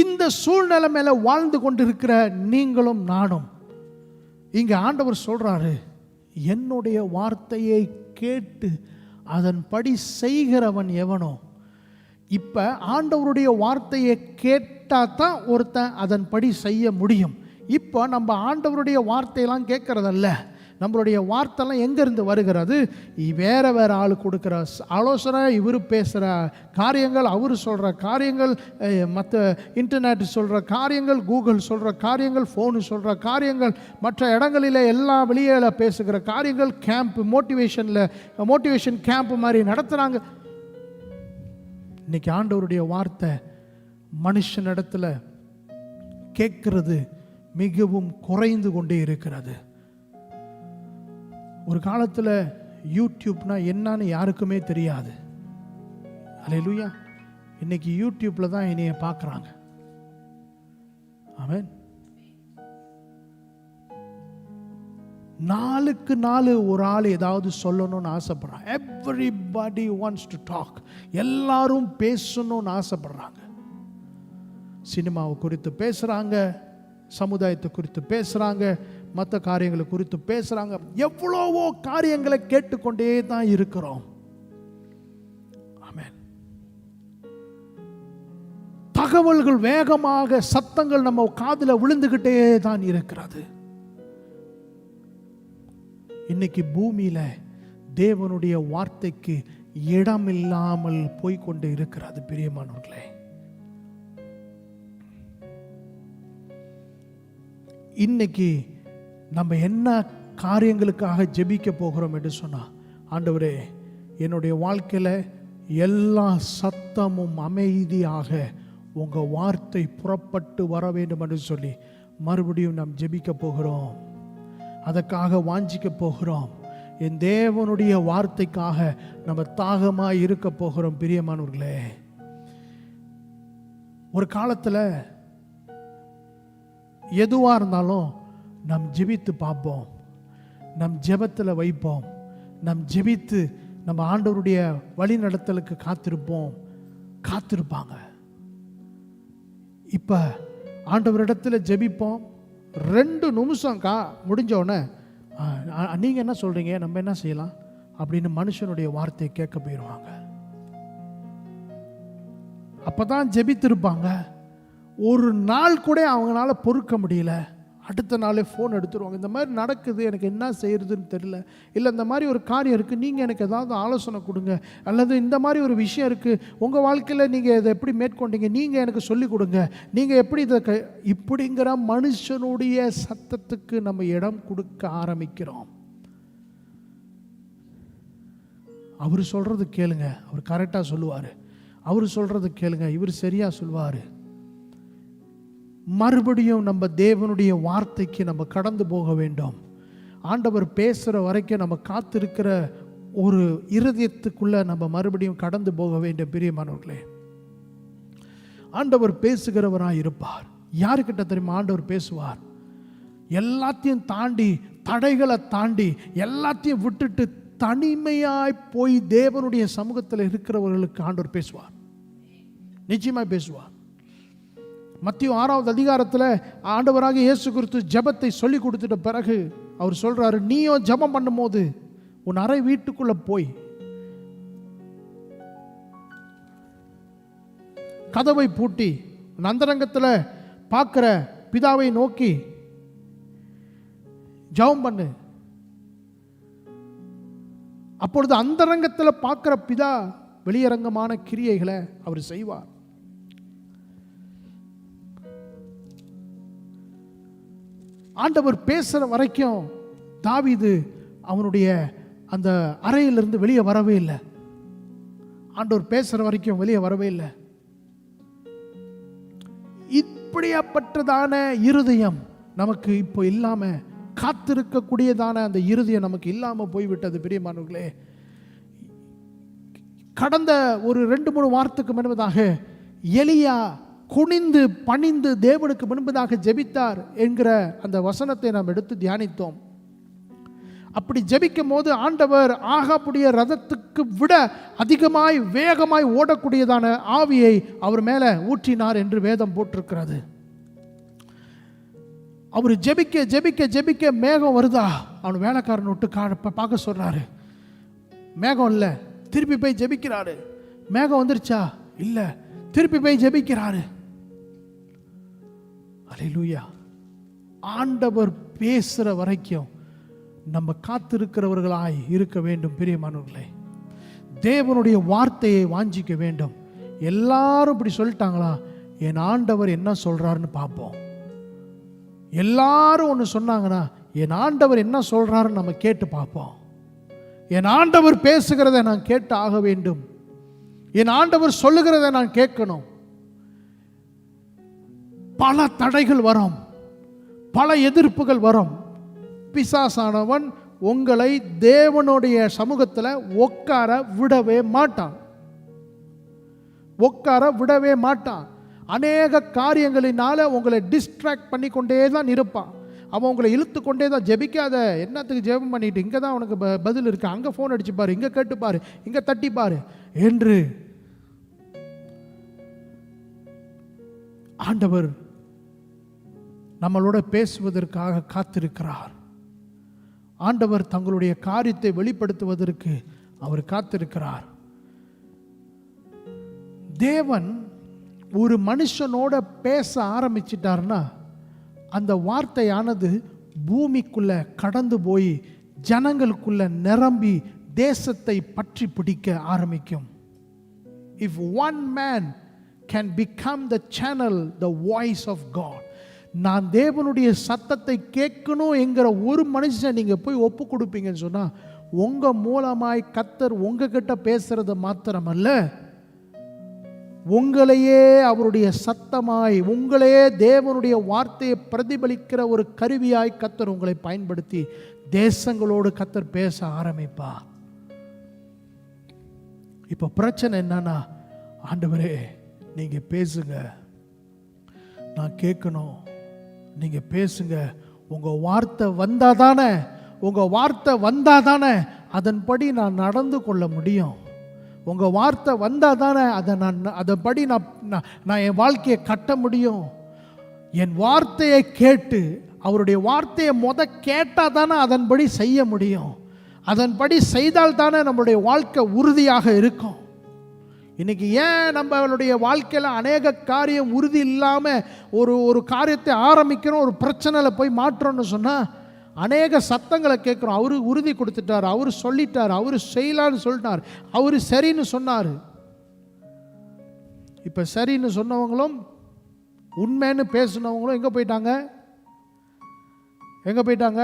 இந்த சூழ்நிலை மேல வாழ்ந்து கொண்டிருக்கிற நீங்களும் நானும், இங்க ஆண்டவர் சொல்றாரு, என்னுடைய வார்த்தையை கேட்டு அதன்படி செய்கிறவன் எவனோ. இப்போ ஆண்டவருடைய வார்த்தையை கேட்டால் தான் ஒருத்தன் அதன்படி செய்ய முடியும். இப்போ நம்ம ஆண்டவருடைய வார்த்தையெல்லாம் கேட்கறதல்ல. நம்மளுடைய வார்த்தைலாம் எங்கேருந்து வருகிறது? வேற ஆள் கொடுக்குற ஆலோசனை, இவர் பேசுகிற காரியங்கள், அவர் சொல்கிற காரியங்கள், மற்ற இன்டர்நெட் சொல்கிற காரியங்கள், கூகுள் சொல்கிற காரியங்கள், ஃபோனு சொல்கிற காரியங்கள், மற்ற இடங்களில் எல்லாம் வெளியில் பேசுகிற காரியங்கள், கேம்ப், மோட்டிவேஷன் கேம்ப் மாதிரி நடத்துகிறாங்க. இன்னைக்கு ஆண்டவருடைய வார்த்தை மனுஷனிடத்துல கேட்கிறது மிகவும் குறைந்து கொண்டே இருக்கிறது. ஒரு காலத்தில் யூடியூப்னா என்னன்னு யாருக்குமே தெரியாது. அல்லேலூயா. இன்னைக்கு யூடியூப்ல தான் என்னைய பார்க்குறாங்க. ஆமென். நாளுக்கு நாள் ஒரு ஆள் ஏதாவது சொல்லணும்னு ஆசைப்படுறாங்க. Everybody wants to talk. எல்லாரும் பேசணும்னு ஆசைப்படுறாங்க. சினிமாவை குறித்து பேசுகிறாங்க, சமுதாயத்தை குறித்து பேசுகிறாங்க, மற்ற காரியங்களை குறித்து பேசுகிறாங்க. எவ்வளவோ காரியங்களை கேட்டுக்கொண்டே தான் இருக்கிறோம். ஆமென். தகவல்கள் வேகமாக, சத்தங்கள் நம்ம காதில் விழுந்துகிட்டே தான் இருக்கிறது. இன்னைக்கு பூமியில தேவனுடைய வார்த்தைக்கு இடம் இல்லாமல் போய்கொண்டு இருக்கிறது. பிரியமானவர்களே, இன்னைக்கு நம்ம என்ன காரியங்களுக்காக ஜெபிக்க போகிறோம் என்று சொன்னார். ஆண்டவரே, என்னுடைய வாழ்க்கையில் எல்லா சத்தமும் அமைதியாக உங்கள் வார்த்தை புறப்பட்டு வர வேண்டும் என்று சொல்லி மறுபடியும் நாம் ஜெபிக்க போகிறோம். அதற்காக வாஞ்சிக்க போகிறோம். என் தேவனுடைய வார்த்தைக்காக நம்ம தாகமாக இருக்க போகிறோம். பிரியமானவர்களே, ஒரு காலத்தில் எதுவாக இருந்தாலும் நாம் ஜெபித்து பார்ப்போம், நம் ஜெபத்தில் வைப்போம், நம் ஜெபித்து நம்ம ஆண்டவருடைய வழி நடத்தலுக்கு காத்திருப்பாங்க. இப்போ ஆண்டவரிடத்தில் ஜெபிப்போம், 2 நிமிஷம் முடிஞ்சோடனே நீங்கள் என்ன சொல்கிறீங்க, நம்ம என்ன செய்யலாம் அப்படின்னு மனுஷனுடைய வார்த்தையை கேட்க போயிடுவாங்க. அப்போ தான் ஜெபித்திருப்பாங்க. ஒரு நாள் கூட அவங்களால பொறுக்க முடியல, அடுத்த நாளே ஃபோன் எடுத்துருவாங்க. இந்த மாதிரி நடக்குது, எனக்கு என்ன செய்யறதுன்னு தெரியல, இல்லை இந்த மாதிரி ஒரு காரியம் இருக்குது, நீங்கள் எனக்கு ஏதாவது ஆலோசனை கொடுங்க, அல்லது இந்த மாதிரி ஒரு விஷயம் இருக்குது, உங்கள் வாழ்க்கையில் நீங்கள் இதை எப்படி மேற்கொண்டீங்க, நீங்கள் எனக்கு சொல்லிக் கொடுங்க, நீங்கள் எப்படி இதை இப்படிங்கிற மனுஷனுடைய சத்தத்துக்கு நம்ம இடம் கொடுக்க ஆரம்பிக்கிறோம். அவர் சொல்கிறது கேளுங்க, அவர் கரெக்டாக சொல்லுவார். அவர் சொல்கிறது கேளுங்க, இவர் சரியாக சொல்லுவார். மறுபடியும் நம்ம தேவனுடைய வார்த்தைக்கு நம்ம கடந்து போக வேண்டும். ஆண்டவர் பேசுகிற வரைக்கும் நம்ம காத்திருக்கிற ஒரு இருதயத்துக்குள்ளே நம்ம மறுபடியும் கடந்து போக வேண்டும். பிரியமானவர்களே, ஆண்டவர் பேசுகிறவராக இருப்பார். யாருக்கிட்ட தெரியுமா ஆண்டவர் பேசுவார்? எல்லாத்தையும் தாண்டி, தடைகளை தாண்டி, எல்லாத்தையும் விட்டுட்டு தனிமையாய் போய் தேவனுடைய சமூகத்தில் இருக்கிறவர்களுக்கு ஆண்டவர் பேசுவார். நிச்சயமாய் பேசுவார். மத்திய 6வது அதிகாரத்தில் ஆண்டவராக இயேசு கிறிஸ்து ஜெபத்தை சொல்லி கொடுத்துட்ட பிறகு அவர் சொல்றாரு, நீயோ ஜெபம் பண்ணும்போது உன் அறை வீட்டுக்குள்ள போய் கதவை பூட்டி அந்தரங்கத்தில் பார்க்கிற பிதாவை நோக்கி ஜெபம் பண்ணு. அப்பொழுது அந்தரங்கத்தில் பார்க்கிற பிதா வெளியரங்கமான கிரியைகளை அவர் செய்வார். ஆண்டவர் பேசுகிற வரைக்கும் தாவீது அவனுடைய அந்த அறையிலிருந்து வெளியே வரவே இல்லை. ஆண்டவர் பேசுகிற வரைக்கும் வெளியே வரவே இல்லை. இப்படியாப்பட்டதான இருதயம் நமக்கு இப்போ இல்லாமல், காத்திருக்கக்கூடியதான அந்த இருதயம் நமக்கு இல்லாமல் போய்விட்டது. பிரியமானவர்களே, கடந்த ஒரு 2-3 வாரத்துக்கு முன்பதாக எலியா குனிந்து பணிந்து தேவனுக்கு முன்பதாக ஜெபித்தார் என்கிற அந்த வசனத்தை நாம் எடுத்து தியானித்தோம். அப்படி ஜெபிக்கும் போது ஆண்டவர் ஆகாப்புடைய ரதத்துக்கு விட அதிகமாய் வேகமாய் ஓடக்கூடியதான ஆவியை அவர் மேலே ஊற்றினார் என்று வேதம் போட்டிருக்கிறது. அவர் ஜெபிக்க ஜெபிக்க ஜெபிக்க மேகம் வருதா, அவன் வேலைக்காரன் விட்டு பார்க்க சொல்றாரு. மேகம் இல்லை, திருப்பி போய் ஜெபிக்கிறாரு. மேகம் வந்துருச்சா, இல்லை, திருப்பி போய் ஜெபிக்கிறாரு. அல்லேலூயா. ஆண்டவர் பேசுகிற வரைக்கும் நம்ம காத்திருக்கிறவர்களாய் இருக்க வேண்டும். பிரியமானவர்களே, தேவனுடைய வார்த்தையை வாஞ்சிக்க வேண்டும். எல்லாரும் இப்படி சொல்லிட்டாங்களா, என் ஆண்டவர் என்ன சொல்றாருன்னு பார்ப்போம். எல்லாரும் ஒன்று சொன்னாங்கன்னா என் ஆண்டவர் என்ன சொல்றாருன்னு நம்ம கேட்டு பார்ப்போம். என் ஆண்டவர் பேசுகிறத நான் கேட்டு ஆக வேண்டும். என் ஆண்டவர் சொல்லுகிறத நான் கேட்கணும். பல தடைகள் வரும், பல எதிர்ப்புகள் வரும். பிசாசானவன் உங்களை தேவனுடைய சமூகத்தில் உட்கார விடவே மாட்டான். உட்கார விடவே மாட்டான். அநேக காரியங்களினால உங்களை டிஸ்ட்ராக்ட் பண்ணி கொண்டே தான் இருப்பான். அவன் உங்களை இழுத்து கொண்டே தான், ஜெபிக்காத, என்னத்துக்கு ஜெபம் பண்ணிட்டு, இங்கே தான் உனக்கு பதில் இருக்கு, அங்கே ஃபோன் அடிச்சுப்பாரு, இங்கே கேட்டுப்பாரு, இங்கே தட்டிப்பாரு என்று ஆண்டவர் நம்மளோட பேசுவதற்காக காத்திருக்கிறார். ஆண்டவர் தங்களுடைய காரியத்தை வெளிப்படுத்துவதற்கு அவர் காத்திருக்கிறார். தேவன் ஒரு மனுஷனோட பேச ஆரம்பிச்சிட்டார்னா அந்த வார்த்தையானது பூமிக்குள்ள கடந்து போய் ஜனங்களுக்குள்ள நிரம்பி தேசத்தை பற்றி பிடிக்க ஆரம்பிக்கும். If one man can become the channel, the voice of God, நான் தேவனுடைய சத்தத்தை கேட்கணும் என்கிற ஒரு மனுஷன் நீங்க போய் ஒப்பு கொடுப்பீங்கன்னு சொன்னா, உங்க மூலமாய் கர்த்தர் உங்ககிட்ட பேசுறது மாத்திரமல்ல, உங்களையே அவருடைய சத்தமாய், உங்களையே தேவனுடைய வார்த்தையை பிரதிபலிக்கிற ஒரு கருவியாய் கர்த்தர் உங்களை பயன்படுத்தி தேசங்களோடு கர்த்தர் பேச ஆரம்பிப்பா. இப்ப பிரச்சனை என்னன்னா, ஆண்டவரே நீங்க பேசுங்க, நான் கேட்கணும், நீங்க பேசுங்க. உங்க வார்த்தை வந்தாதானே, உங்க வார்த்தை வந்தாதானே அதன்படி நான் நடந்து கொள்ள முடியும். உங்க வார்த்தை வந்தாதானே அதன்படி நான் என் வாழ்க்கையை கட்ட முடியும். என் வார்த்தையை கேட்டு, அவருடைய வார்த்தையை கேட்டால் தானே அதன்படி செய்ய முடியும். அதன்படி செய்தால் தானே நம்மளுடைய வாழ்க்கை உறுதியாக இருக்கும். இன்னைக்கு ஏன் நம்மளுடைய வாழ்க்கையில் அநேக காரியம் உறுதி இல்லாமல் ஒரு காரியத்தை ஆரம்பிக்கிறோம், ஒரு பிரச்சனையில் போய் மாற்றோம்னு சொன்னால் அநேக சத்தங்களை கேட்குறோம். அவரு உறுதி கொடுத்துட்டார், அவர் சொல்லிட்டார், அவர் செய்யலான்னு சொல்லிட்டார், அவர் சரின்னு சொன்னார். இப்போ சரின்னு சொன்னவங்களும் உண்மைன்னு பேசினவங்களும் எங்கே போயிட்டாங்க? எங்கே போயிட்டாங்க?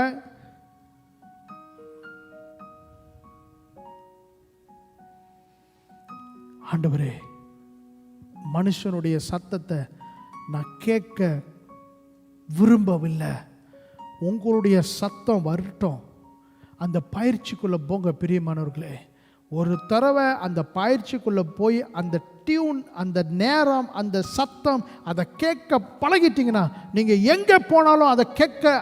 ஆண்டவரே, மனுஷனுடைய சத்தத்தை நான் கேட்க விரும்பவில்லை, உங்களுடைய சத்தம் வரட்டும். அந்த பயிற்சிக்குள்ளே போங்க பிரியமானவர்களே. ஒரு தடவை அந்த பயிற்சிக்குள்ளே போய் அந்த டியூன், அந்த நேரம், அந்த சத்தம் அதை கேட்க பழகிட்டீங்கன்னா, நீங்கள் எங்கே போனாலும் அதை கேட்க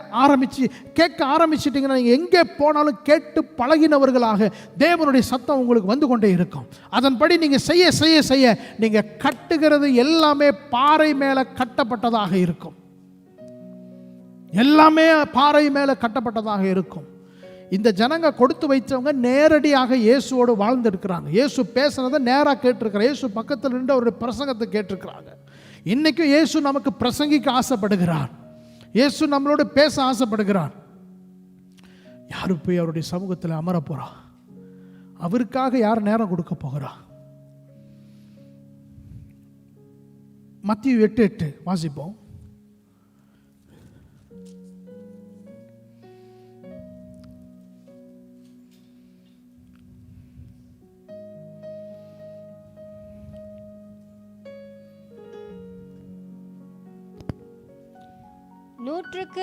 ஆரம்பிச்சிட்டிங்கன்னா, நீங்கள் எங்கே போனாலும் கேட்டு பழகினவர்களாக தேவனுடைய சத்தம் உங்களுக்கு வந்து கொண்டே இருக்கும். அதன்படி நீங்கள் செய்ய செய்ய செய்ய நீங்கள் கட்டுகிறது எல்லாமே பாறை மேலே கட்டப்பட்டதாக இருக்கும். எல்லாமே பாறை மேலே கட்டப்பட்டதாக இருக்கும். இந்த ஜனங்க கொடுத்து வைத்தவங்க நேரடியாக இயேசுவோடு வாழ்ந்துருக்கிறாங்க. இயேசு பேசுனதை நேராக கேட்டிருக்கிறாங்க. இயேசு பக்கத்தில் நின்று அவருடைய பிரசங்கத்தை கேட்டிருக்கிறாங்க. இன்றைக்கும் இயேசு நமக்கு பிரசங்கிக்க ஆசைப்படுகிறார். இயேசு நம்மளோட பேச ஆசைப்படுகிறார். யாரு போய் அவருடைய சமூகத்தில் அமர போறா? அவருக்காக யார் நேரம் கொடுக்க போகிறா? மத்தேயு 8:8 வாசிப்போம். நூற்றுக்கு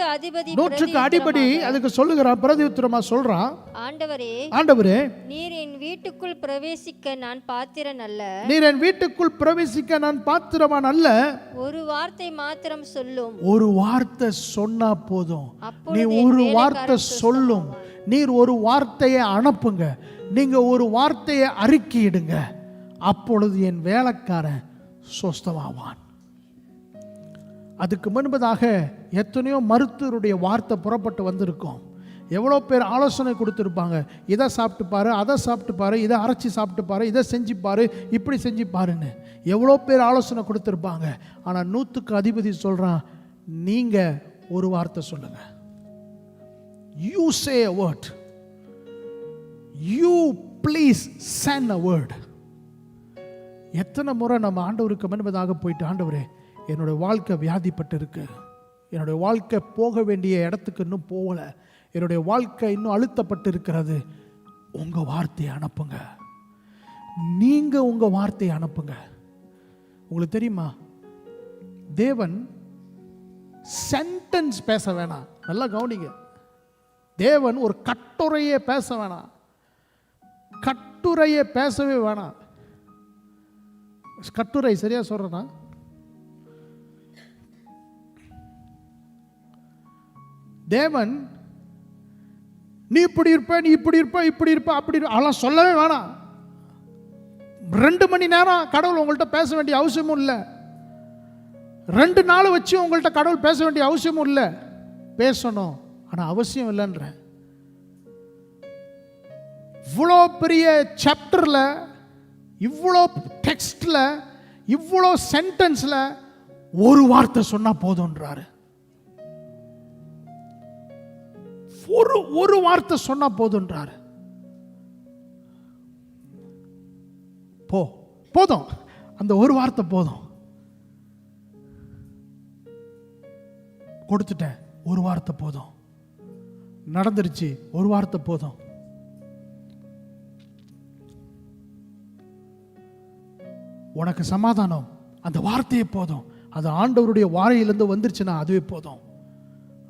அதிபதி அதுக்கு சொல்லுகிறான், பிரதியுத்தரமா சொல்றான், ஆண்டவரே நீர் என் வீட்டுக்குள் பிரவேசிக்க நான் பாத்திரன் அல்ல. நீர் என் வீட்டுக்குள் பிரவேசிக்க நான் பாத்திரவான் அல்ல. ஒரு வார்த்தை மாத்திரம் சொல்லும். ஒரு வார்த்தை சொன்னா போதும். நீ ஒரு வார்த்தை சொல்லும். நீர் ஒரு வார்த்தையை அனுப்புங்க. நீங்க ஒரு வார்த்தையை அறிக்கையிடுங்க. அப்பொழுது என் வேலைக்காரன் சொஸ்தமாவான். அதுக்கு முன்பதாக எத்தனையோ மருத்துவருடைய வார்த்தை புறப்பட்டு வந்திருக்கும். எவ்வளோ பேர் ஆலோசனை கொடுத்துருப்பாங்க. இதை சாப்பிட்டு பாரு, அதை சாப்பிட்டு பாரு, இதை அரைச்சி சாப்பிட்டு பாரு, இதை செஞ்சு பாரு, இப்படி செஞ்சு பாருன்னு எவ்வளோ பேர் ஆலோசனை கொடுத்துருப்பாங்க. ஆனால் 100க்கு அதிபதி சொல்கிறான், நீங்கள் ஒரு வார்த்தை சொல்லுங்க. You say a word. You please send a word. எத்தனை முறை நம்ம ஆண்டவருக்கு முன்பதாக போயிட்டு, ஆண்டவரே என்னுடைய வாழ்க்கை வியாதிப்பட்டு இருக்கு, என்னுடைய வாழ்க்கை போக வேண்டிய இடத்துக்கு இன்னும் போகலை, என்னுடைய வாழ்க்கை இன்னும் அழுத்தப்பட்டு இருக்கிறது, உங்கள் வார்த்தையை அனுப்புங்க. நீங்கள் உங்கள் வார்த்தையை அனுப்புங்க. உங்களுக்கு தெரியுமா, தேவன் சென்டென்ஸ் பேச வேணாம். நல்லா கவனிங்க. தேவன் ஒரு கட்டுரையை பேச வேணாம். கட்டுரையை பேசவே வேணாம். கட்டுரை சரியா சொல்றேன்னா, தேவன் நீ இப்படி இருப்ப, நீ இப்படி இருப்ப, இப்படி இருப்ப, அப்படி அதெல்லாம் சொல்லவே வேணாம். 2 மணி நேரம் கடவுள் உங்கள்கிட்ட பேச வேண்டிய அவசியமும் இல்லை. 2 நாள் வச்சு உங்கள்கிட்ட கடவுள் பேச வேண்டிய அவசியமும் இல்லை. பேசணும், ஆனால் அவசியம் இல்லைன்ற. இவ்வளோ பெரிய சாப்டரில், இவ்வளோ டெக்ஸ்டில், இவ்வளோ சென்டென்ஸில் ஒரு வார்த்தை சொன்னால் போதுன்றாரு. ஒரு வார்த்தை சொன்னா போதுன்றாரு. போதும், அந்த ஒரு வார்த்தை போதும். கொடுத்துட்டேன், ஒரு வார்த்தை போதும். நடந்துருச்சு, ஒரு வார்த்தை போதும். உனக்கு சமாதானம், அந்த வார்த்தையே போதும். அது ஆண்டவருடைய வாரையிலிருந்து வந்துருச்சுன்னா அதுவே போதும்.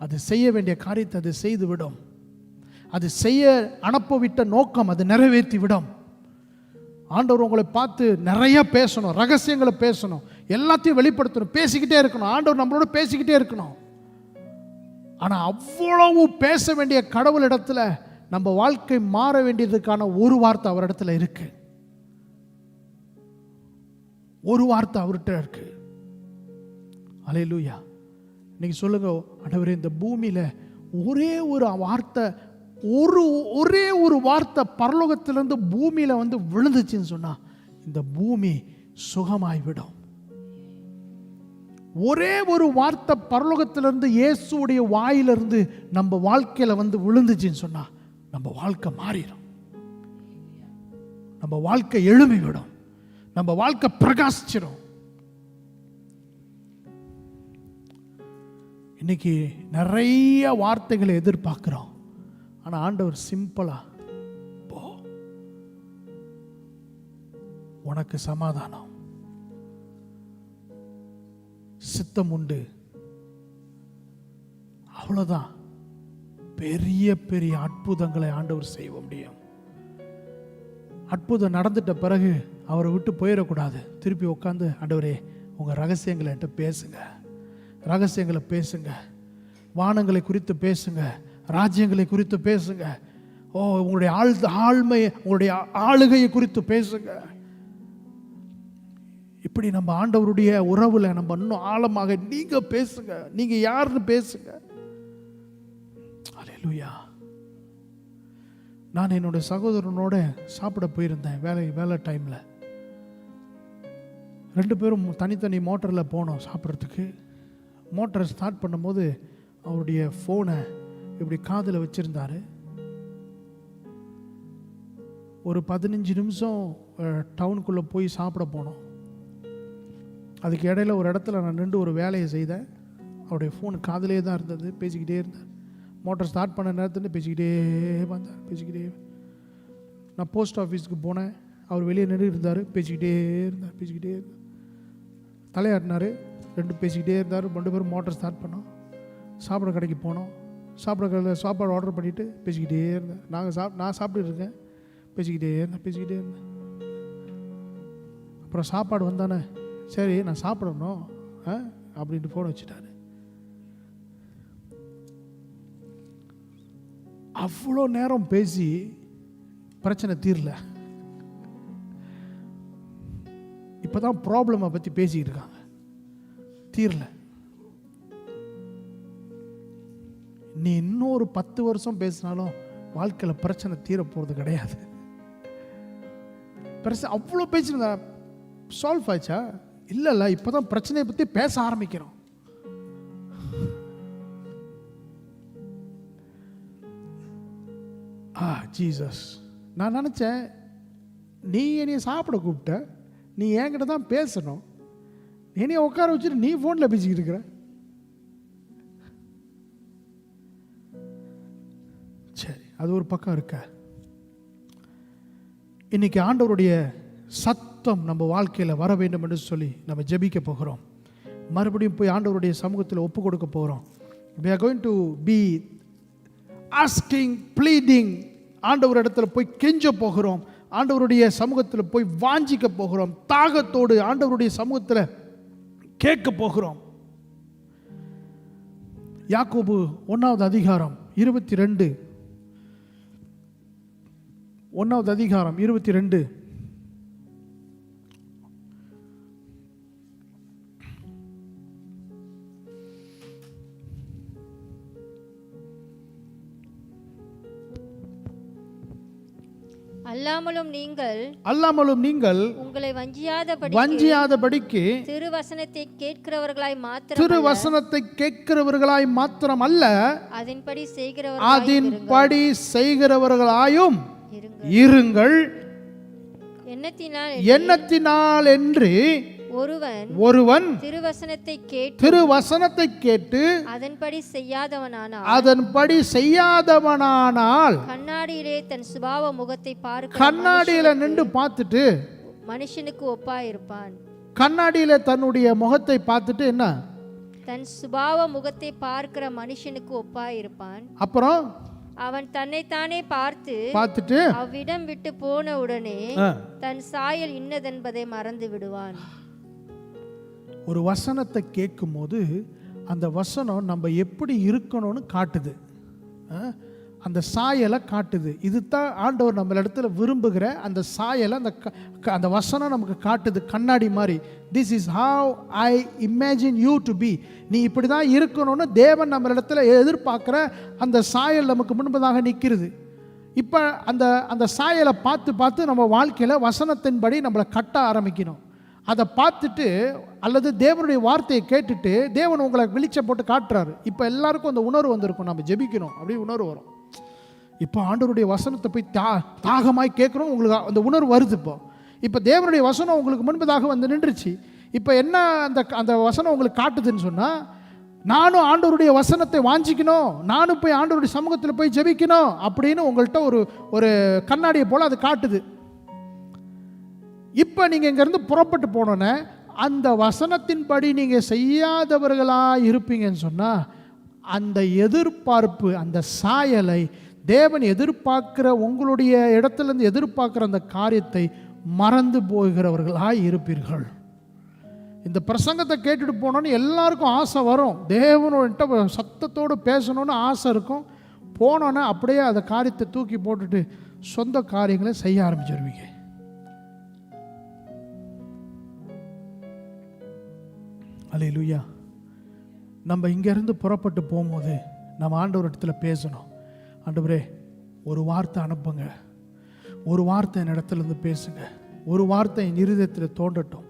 அது செய்ய வேண்டிய காரியத்தை அது செய்து விடும். அது செய்ய அனுப்பவிட்ட நோக்கம் அது நிறைவேற்றி விடும். ஆண்டவர் உங்களை பார்த்து நிறைய பேசணும், ரகசியங்களை பேசணும், எல்லாத்தையும் வெளிப்படுத்தணும், பேசிக்கிட்டே இருக்கணும். ஆண்டவர் நம்மளோட பேசிக்கிட்டே இருக்கணும். ஆனால் அவ்வளவு பேச வேண்டிய கடவுள் இடத்துல நம்ம வாழ்க்கை மாற வேண்டியதுக்கான ஒரு வார்த்தை அவரிடத்துல இருக்கு. ஒரு வார்த்தை அவர்கிட்ட இருக்கு. அல்லேலூயா. இன்னைக்கு சொல்லுங்க, ஆண்டவரே இந்த பூமியில ஒரே ஒரு வார்த்தை, ஒரே ஒரு வார்த்தை பரலோகத்திலிருந்து பூமியில வந்து விழுந்துச்சுன்னு சொன்னா இந்த பூமி சுகமாய்விடும். ஒரே ஒரு வார்த்தை பரலோகத்திலிருந்து இயேசுடைய வாயிலிருந்து நம்ம வாழ்க்கையில வந்து விழுந்துச்சுன்னு சொன்னா நம்ம வாழ்க்கை மாறிடும். நம்ம வாழ்க்கை எழும்பி விடும். நம்ம வாழ்க்கை பிரகாசிச்சிடும். இன்னைக்கு நிறைய வார்த்தைகளை எதிர்பார்க்கிறோம். ஆனா ஆண்டவர் சிம்பிளா, போ, உனக்கு சமாதானம், சித்தம் உண்டு, அவ்வளவுதான். பெரிய பெரிய அற்புதங்களை ஆண்டவர் செய்ய முடியும். அற்புதம் நடந்துட்ட பிறகு அவரை விட்டு போயிடக்கூடாது. திருப்பி உட்காந்து, ஆண்டவரே உங்க ரகசியங்களை என்கிட்ட பேசுங்க, ரகசியங்களை பேசுங்க, வானங்களை குறித்து பேசுங்க, ராஜ்யங்களை குறித்து பேசுங்க, உங்களுடைய ஆழ்மை, உங்களுடைய ஆளுகையை குறித்து பேசுங்க. இப்படி நம்ம ஆண்டவருடைய உறவுல நம்ம இன்னும் ஆழமாக நீங்க பேசுங்க, நீங்க யாருன்னு பேசுங்க. அல்லேலூயா. நான் என்னோட சகோதரனோட சாப்பிட போயிருந்தேன் வேலை டைம்ல. 2 பேரும் தனித்தனி மோட்டரில் போனோம் சாப்பிட்றதுக்கு. மோட்டரை ஸ்டார்ட் பண்ணும்போது அவருடைய ஃபோனை இப்படி காதில் வச்சுருந்தாரு. ஒரு 15 நிமிஷம் டவுனுக்குள்ளே போய் சாப்பிட போனோம். அதுக்கு இடையில ஒரு இடத்துல நான் நின்று ஒரு வேலையை செய்தேன். அவருடைய ஃபோன் காதிலே தான் இருந்தது, பேசிக்கிட்டே இருந்தார். மோட்டர் ஸ்டார்ட் பண்ண நேரத்துலேருந்து பேசிக்கிட்டே வந்தார், பேசிக்கிட்டே. நான் போஸ்ட் ஆஃபீஸுக்கு போனேன், அவர் வெளியே நின்று இருந்தார், பேசிக்கிட்டே இருந்தார். தலையாட்டினார், 2 பேசிக்கிட்டே இருந்தார். 2 பேரும் மோட்டர் ஸ்டார்ட் பண்ணோம். சாப்பிட கடைக்கு போனோம். சாப்பிட கடையில் சாப்பாடு ஆர்டர் பண்ணிவிட்டு பேசிக்கிட்டே இருந்தேன். நான் சாப்பிட்டு இருக்கேன், பேசிக்கிட்டே இருந்தேன். அப்புறம் சாப்பாடு வந்தானே, சரி நான் சாப்பிடணும் அப்படின்ட்டு ஃபோன் வச்சுட்டாரு. அவ்வளோ நேரம் பேசி பிரச்சனை தீரல. இப்போதான் ப்ராப்ளமை பற்றி பேசிக்கிட்டு இருக்காங்க, தீரல. நீ இன்னொரு 10 வருஷம் பேசினாலும் வாழ்க்கையில் பிரச்சனை தீர போகிறது கிடையாது. பிரச்சனை அவ்வளோ பேசினா சால்வ் ஆச்சா? இல்லைல்ல, இப்போதான் பிரச்சனையை பற்றி பேச ஆரம்பிக்கிறோம். ஜீசஸ், நான் நினச்சேன் நீ என்னைய சாப்பிட கூப்பிட்ட, நீ என்கிட்ட தான் பேசணும், என்னைய உட்கார வச்சுட்டு நீ ஃபோனில் பேசிக்கிட்டு இருக்கிற. சரி, அது ஒரு பக்கம் இருக்க. இன்னைக்கு ஆண்டவருடைய சத்தம் நம்ம வாழ்க்கையில் வர வேண்டும் என்று சொல்லி நம்ம ஜெபிக்க போகிறோம். மறுபடியும் போய் ஆண்டவருடைய சமூகத்தில் ஒப்பு கொடுக்க போகிறோம். We are going to be asking, pleading. ஆண்டவர் இடத்துல போய் கெஞ்ச போகிறோம். ஆண்டவருடைய சமூகத்தில் போய் வாஞ்சிக்க போகிறோம். தாகத்தோடு ஆண்டவருடைய சமூகத்தில் கேட்க போகிறோம். யாக்கோபு 1வது அதிகாரம் 22. 1வது அதிகாரம் 22. அல்லாமலும் நீங்கள் உங்களை வஞ்சியாதபடிக்கு திருவசனத்தை கேட்கிறவர்களாய் மாத்திரமல்ல, அதன்படி செய்கிறவர்களாயும் இருங்கள். எண்ணத்தினால் என்று ஒருவன் திருவசனத்தை கேட்டு அதன்படி செய்யாதவனானால் கண்ணாடியிலே தன் சுபாவ முகத்தை கண்ணாடியில நின்று பார்த்துட்டு மனுஷனுக்கு ஒப்பாயிருப்பான். கண்ணாடியில தன்னுடைய முகத்தை பார்த்துட்டு என்ன, தன் சுபாவ முகத்தை பார்க்கிற மனுஷனுக்கு ஒப்பாயிருப்பான். அப்புறம் அவன் தன்னைத்தானே பார்த்துட்டு அவ்விடம் விட்டு போன உடனே தன் சாயல் இன்னதென்பதை மறந்து விடுவான். ஒரு வசனத்தை கேட்கும் போது அந்த வசனம் நம்ம எப்படி இருக்கணும்னு காட்டுது, அந்த சாயலை காட்டுது. இதுதான் ஆண்டவர் நம்ம இடத்துல விரும்புகிற அந்த சாயலை அந்த வசனம் நமக்கு காட்டுது, கண்ணாடி மாதிரி. This is how I imagine you to be. நீ இப்படி தான் இருக்கணும்னு தேவன் நம்ம இடத்துல எதிர்பார்க்குற அந்த சாயல் நமக்கு முன்பதாக நிற்கிறது. இப்போ அந்த சாயலை பார்த்து நம்ம வாழ்க்கையில் வசனத்தின்படி நம்மளை கட்ட ஆரம்பிக்கணும். அதை பார்த்துட்டு அல்லது தேவனுடைய வார்த்தையை கேட்டுட்டு தேவன் உங்களை வெளிச்சம் போட்டு காட்டுறாரு. இப்போ எல்லாருக்கும் அந்த உணர்வு வந்திருக்கும், நம்ம ஜெபிக்கணும் அப்படி உணர்வு வரும். இப்போ ஆண்டவருடைய வசனத்தை போய் தாகமாய் கேட்குறோம், உங்களுக்கு அந்த உணர்வு வருது. இப்போ தேவனுடைய வசனம் உங்களுக்கு முன்பதாக வந்து நின்றுச்சு. இப்போ என்ன அந்த வசனம் உங்களுக்கு காட்டுதுன்னு சொன்னால், நானும் ஆண்டவருடைய வசனத்தை வாஞ்சிக்கணும், நானும் போய் ஆண்டவருடைய சமூகத்தில் போய் ஜெபிக்கணும் அப்படின்னு உங்கள்கிட்ட ஒரு கண்ணாடியை போல் அது காட்டுது. இப்போ நீங்கள் இங்கேருந்து புறப்பட்டு போனோன்னே அந்த வசனத்தின்படி நீங்கள் செய்யாதவர்களாக இருப்பீங்கன்னு சொன்னால், அந்த எதிர்பார்ப்பு, அந்த சாயலை தேவன் எதிர்பார்க்கிற உங்களுடைய இடத்துலேருந்து எதிர்பார்க்குற அந்த காரியத்தை மறந்து போகிறவர்களாக இருப்பீர்கள். இந்த பிரசங்கத்தை கேட்டுட்டு போனோன்னு எல்லாருக்கும் ஆசை வரும், தேவனோட சத்தத்தோடு பேசணுன்னு ஆசை இருக்கும். போனோன்னே அப்படியே அந்த காரியத்தை தூக்கி போட்டுட்டு சொந்த காரியங்களை செய்ய ஆரம்பிச்சிருவீங்க. அல்லேலூயா. நம்ம இங்கேருந்து புறப்பட்டு போகும்போது நம்ம ஆண்டவர் இடத்துல பேசணும். ஆண்டவரே, ஒரு வார்த்தை அனுப்புங்க, ஒரு வார்த்தை என் இடத்துலேருந்து பேசுங்க, ஒரு வார்த்தை என் இருதயத்தில் தோன்றட்டும்,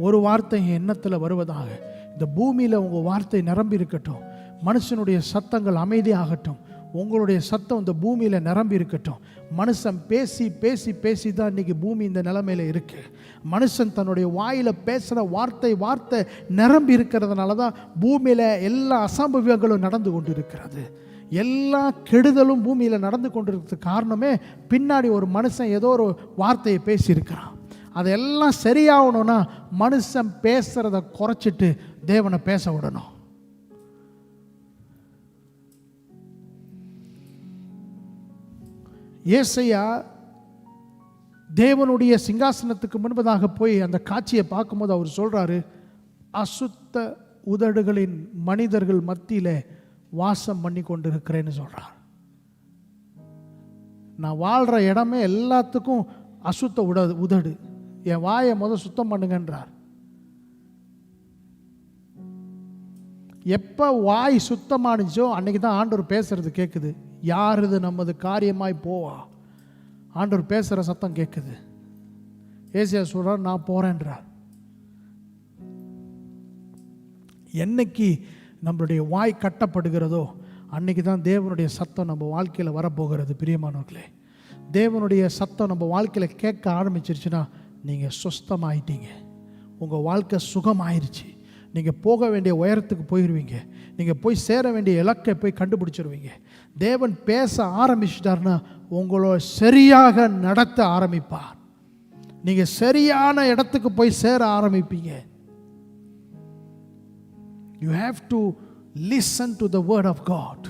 ஒரு வார்த்தை என் எண்ணத்தில் வருவதாக. இந்த பூமியில் உங்கள் வார்த்தை நிரம்பி இருக்கட்டும், மனுஷனுடைய சத்தங்கள் அமைதியாகட்டும், உங்களுடைய சத்தம் இந்த பூமியில் நிரம்பி இருக்கட்டும். மனுஷன் பேசி பேசி பேசி தான் இன்றைக்கி பூமி இந்த நிலைமையில் இருக்குது. மனுஷன் தன்னுடைய வாயில் பேசுகிற வார்த்தை நிரம்பி இருக்கிறதுனால தான் பூமியில் எல்லா அசம்பவியங்களும் நடந்து கொண்டு இருக்கிறது. எல்லா கெடுதலும் பூமியில் நடந்து கொண்டிருக்கிறதுக்கு காரணமே பின்னாடி ஒரு மனுஷன் ஏதோ ஒரு வார்த்தையை பேசியிருக்கிறான். அதெல்லாம் சரியாகணும்னா மனுஷன் பேசுகிறத குறைச்சிட்டு தேவனை பேச விடணும். ஏசையா தேவனுடைய சிங்காசனத்துக்கு முன்பதாக போய் அந்த காட்சியை பார்க்கும்போது அவர் சொல்கிறாரு, அசுத்த உதடுகளின் மனிதர்கள் மத்தியில் வாசம் பண்ணி கொண்டு இருக்கிறேன்னு சொல்கிறார். நான் வாழ்கிற இடமே எல்லாத்துக்கும் அசுத்த உதடு, என் வாயை சுத்தம் பண்ணுங்கன்றார். எப்போ வாய் சுத்தமானுச்சோ அன்னைக்கு தான் ஆண்டவர் பேசுறது கேட்குது. யார் இது நமது காரியமாய் போவா, ஆண்டவர் பேசுகிற சத்தம் கேட்குது. ஏசியா சொல்கிறார், நான் போகிறேன்றார். என்னைக்கு நம்மளுடைய வாய் கட்டப்படுகிறதோ அன்னைக்கு தான் தேவனுடைய சத்தம் நம்ம வாழ்க்கையில் வரப்போகிறது. பிரியமானவர்களே, தேவனுடைய சத்தம் நம்ம வாழ்க்கையில் கேட்க ஆரம்பிச்சிருச்சுன்னா நீங்கள் சுஸ்தமாயிட்டீங்க, உங்கள் வாழ்க்கை சுகமாயிருச்சு. நீங்கள் போக வேண்டிய உயரத்துக்கு போயிடுவீங்க, நீங்கள் போய் சேர வேண்டிய இலக்கை போய் கண்டுபிடிச்சிருவீங்க. தேவன் பேச ஆரம்பிச்சிட்டார்னா உங்களோட சரியாக நடத்த ஆரம்பிப்பார். நீங்கள் சரியான இடத்துக்கு போய் சேர ஆரம்பிப்பீங்க. You have to listen to the word of God.